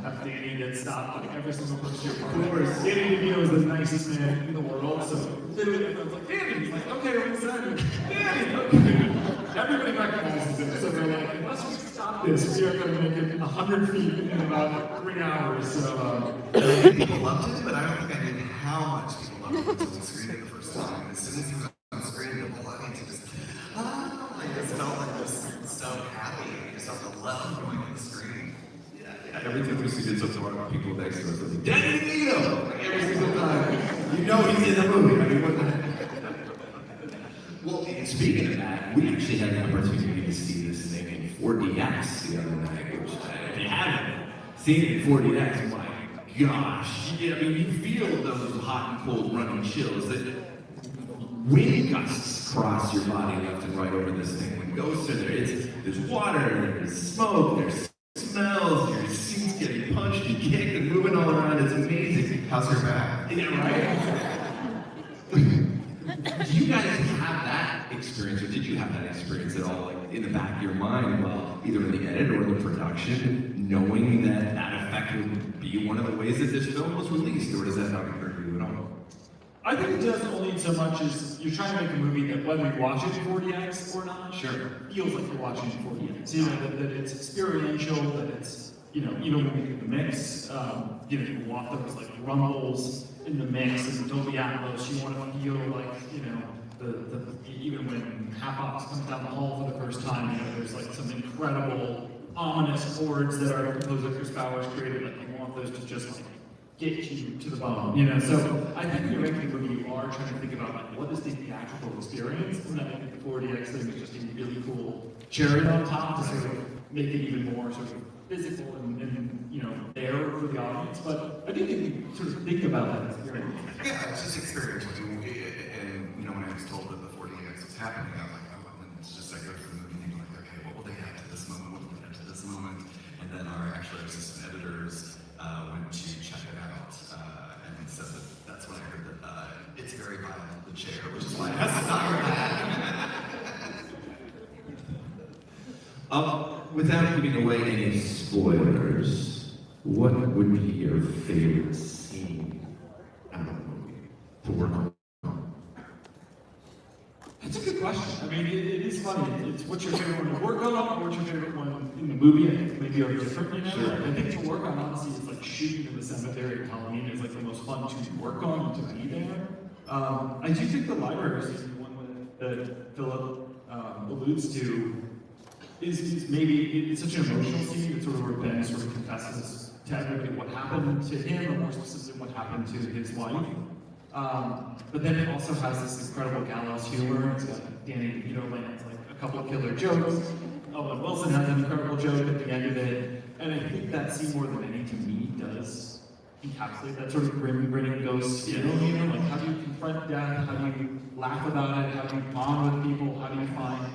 have Danny get stopped like every single person. Of course, Danny DeVito is the nicest man in the world, so literally everyone's like, Danny! He's like, okay, we're excited. Danny! Okay. Everybody recognizes him, so they're like, unless we stop this, we are going to make it 100 feet in about 3 hours, so... People loved it, but I don't think I knew how much people loved it until we screened it the first time. As soon as he was on the screen, the whole audience just, I just felt like just so happy. I just felt the love going on the screen. Everything we've seen so far, people next to us are like, Danny DeVito! Like every single time. You know he's in the movie. I mean, what the Well, speaking of that, we actually had the opportunity to see this thing in 4DX the other night, which if you haven't seen it in 4DX, my gosh. I mean, you feel those hot and cold running chills that wind gusts cross your body left and right over this thing. When it goes through there, there's water, there's smoke, there's smells, your seats getting punched and kicked and moving all around. It's amazing. How's your back? Yeah, right? Do you guys have that experience, or did you have that experience at all, like in the back of your mind, while either in the edit or in the production, knowing that that effect would be one of the ways that this film was released, or does that not occur to you at all? I think it does only in so much as you're trying to make a movie that whether you watch it in 4DX or not, feels like you're watching it in 4DX. You know, that it's experiential, that it's, even when we do the mix, you want those like rumbles in the mix and Dolby Atmos, you want to feel like, even when Half Ops comes down the hall for the first time, there's like some incredible ominous chords that our composer Chris Bowers created, like you want those to just like get you to the bone, So I think when you're making a movie, you are trying to think about like what is the theatrical experience, and I think the 4DX thing is just a really cool cherry on top to sort of make it even more sort of physical and there for the audience. But I do think we sort of think about that experience. Yeah, it's just experiential. And when I was told that the 4DX was happening, I was like, oh, and it's just like go through the movie thinking like, okay, what will they add to this moment? What will they add to this moment? And then our assistant editors went to check it out and said that that's when I heard that it's very violent, the chair, which is why it has to knock her back. Without giving away any spoilers, what would be your favorite scene out of the movie to work on? That's a good question. I mean, it is funny. It's what's your favorite one to work on, or what's your favorite one in the movie? I think maybe are different, Sure. I think to work on, honestly, it's like shooting in the cemetery at Halloween is like the most fun to work on and to be there. I do think the library scene, the one that Philip alludes to, is maybe it's such an emotional scene. It's sort of where Ben sort of confesses to everybody what happened to him, or more specifically what happened to his wife. But then it also has this incredible gallows humor. It's got Danny DeVito lands like a couple of killer jokes. Owen Wilson has an incredible joke at the end of it, and I think that scene more than any to me does encapsulate that sort of grinning ghost feel. You know, like how do you confront death? How do you laugh about it? How do you bond with people? How do you find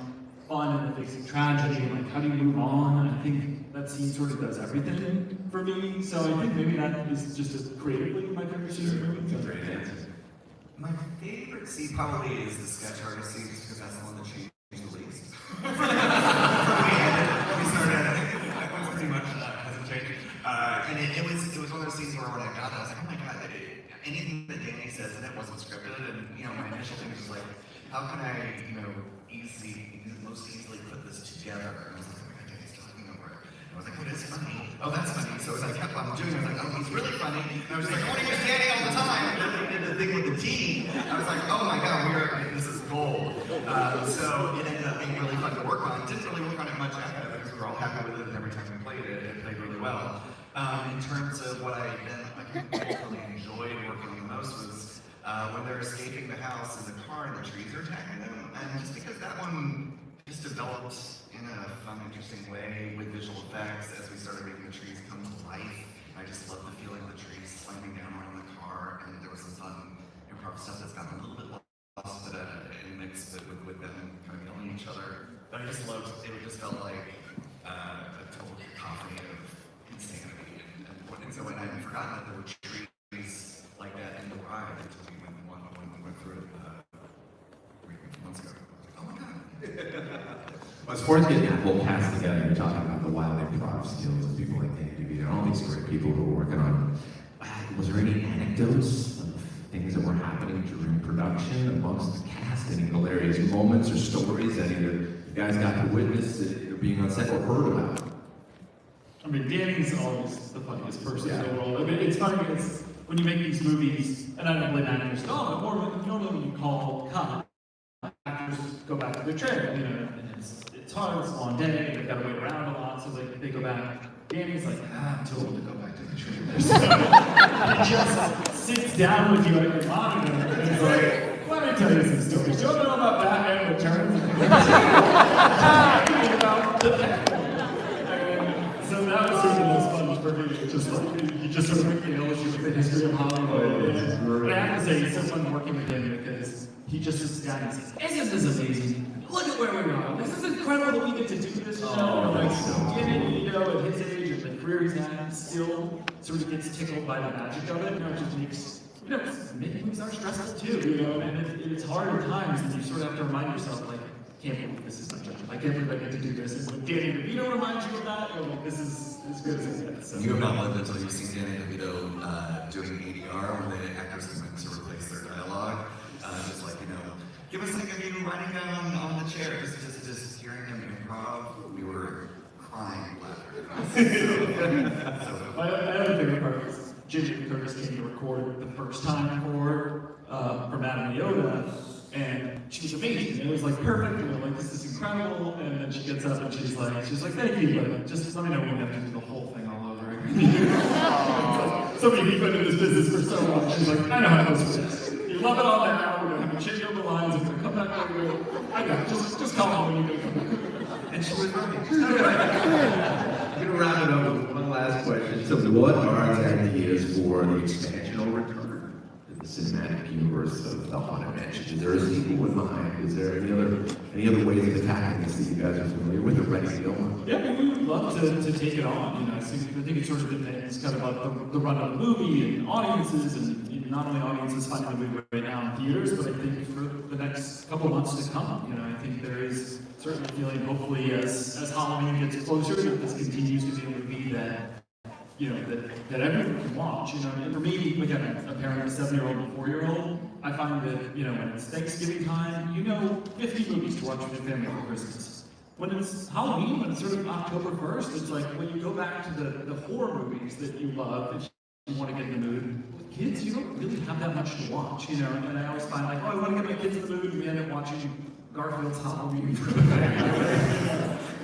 fun in the face of tragedy? Like how do you move on? I think that scene sort of does everything for me. So I think maybe that is just as creatively my favorite scene in the movie. Great answer. My favorite scene probably is the sketch artist scene, just because that's the one that changed the least. For me, we started, that one's pretty much hasn't changed. And it was one of those scenes where when I got it, I was like, oh my god, anything that Danny says in it wasn't scripted, and my initial thing was like, how can I, most easily put this together? And I was like, oh my god, Danny's talking over it. And I was like, what is funny? Oh, that's funny. So as I kept on doing it, I was like, oh, he's really funny. And I was just like, I want to use Danny all the time. And then we did the thing with the tea. I was like, oh my god, this is gold. So it ended up being really fun to work on. Didn't really work on it much after that because we were all happy with it, and every time we played it, it played really well. In terms of what I really enjoyed working on the most was when they're escaping the house in the car and the trees are attacking them. And just because that one just developed in a fun, interesting way with visual effects as we started making the trees come to life. I just loved the feeling of the trees slamming down around the car, and there was some fun improv stuff that's gotten a little bit lost in a mix with them kind of killing each other. But I just loved it. It just felt like a total cacophony of insanity. And so when I had forgotten that there were trees like that in the ride until we went through it 3 months ago. Oh my god. Well, as far as getting that whole cast together, you're talking about the wild improv skills of people like Danny DeVito, all these great people who are working on. Was there any anecdotes of things that were happening during production amongst the cast? Any hilarious moments or stories that either you guys got to witness being on set or heard about? I mean, Danny's always the funniest person in the world. I mean, it's funny because when you make these movies, and I don't blame actors at all, but more normally when you call cut, actors go back to their trailer, and it's hard, it's a long day, they've got to wait around a lot, so they go back. Danny's like, I'm too old to go back to the trailer. So he just sits down with you at your monitor, and he's like, let me tell you some stories. Do you know about Batman Returns? About the Batman. So that was sort of the most fun for me. Just like, you just sort of illustrate with the history of Hollywood. But I have to say, it's so fun working with him because he just sits down and says, isn't this amazing? Look at where we are. This is incredible that we get to do this show. Like, Danny DeVito at his age and the career he's had still sort of gets tickled by the magic of it. It just makes, movies are stressful too, and it's hard at times, and you sort of have to remind yourself, like, I can't believe this is my job. I can't believe I get to do this. And when Danny DeVito reminds you of that, you're like, this is as good as it gets. So. You have not lived until you've seen Danny DeVito doing ADR, where the actors are meant to replace their dialogue. Just like, give us like a you writing down on the chair. Just hearing him improv, we were crying laughter. My other favorite part was Ginger Curtis came to record the first time for Madame Yoda, and she was amazing. It was like perfect, like this is incredible. And then she gets up and she's like, thank you, but just let me know when we have to do the whole thing all over again. So many people in this business for so long. She's like, I know how this works. You love it all now. We're gonna have to change over the lines. I'm gonna come back later. I know. Just call me when you come back. And she was right. I'm gonna round it up with one last question. So, what are the ideas for the expansion or return to the cinematic universe of the Haunted Mansion? Is there a sequel in mind? Is there any other ways of attacking this that you guys are familiar with or ready to go on? Yeah, we would love to take it on. I think it sort of depends kind of about the run of the movie and audiences, and not only audiences finding the movie right now in theaters, but I think for the next couple of months to come, I think there is certainly a feeling, hopefully, as Halloween gets closer, that this continues to be a movie that that everyone can watch. And for me, again, a parent of a 7-year-old and a 4-year-old, I find that when it's Thanksgiving time, 50 movies to watch with your family for Christmas. When it's Halloween, when it's sort of October 1st, it's like when you go back to the horror movies that you love, you want to get in the mood. With kids, you don't really have that much to watch, you know, and I always find like, oh, I want to get my kids in the mood, and we end up watching Garfield's Halloween.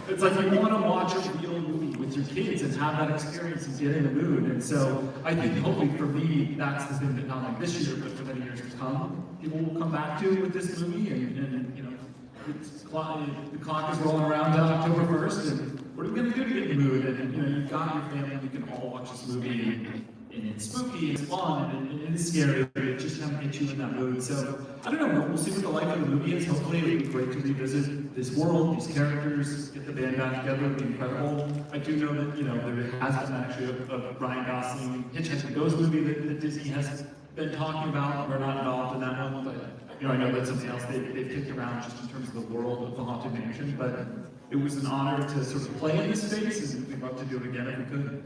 It's like you want to watch a real movie with your kids and have that experience and get in the mood. And so I think hopefully for me, that's the thing that not only this year, but for many years to come, people will come back to with this movie. And you know, the clock is rolling around to October 1st, and what are we going to do to get in the mood? And you know, you've got your family, you can all watch this movie. And it's spooky, it's fun, and it's scary, but it just kind of gets you in that mood. So, I don't know, we'll see what the life of the movie is. Hopefully it'll be great to revisit this world, these characters, get the band back together, it'll be incredible. I do know that, you know, there has been actually a Ryan Gosling Hitchhiking Ghost movie that Disney has been talking about. We're not involved in that one, but, you know, I know that's something else they've kicked around just in terms of the world of the Haunted Mansion, but it was an honor to sort of play in this space, and we'd love to do it again if we could.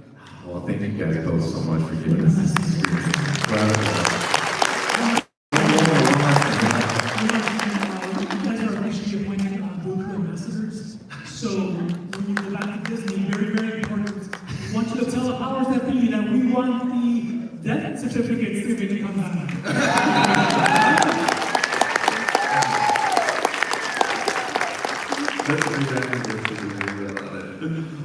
Well, thank you guys both so much for giving us this experience. So when you go back to Disney, very, very important. We want you to tell the powers that be that we want the death certificates to be come back.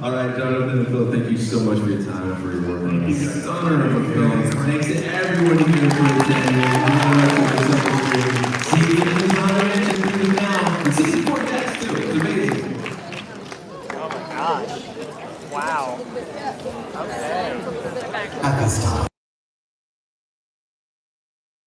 All right, Jonathan and Phil, thank you so much for your time and for your work on this. It's an honor of a film. Thanks to everyone here for attending. See you in the honor now. And 64 deaths too. It's amazing. Oh my gosh. Wow. Okay. At this time.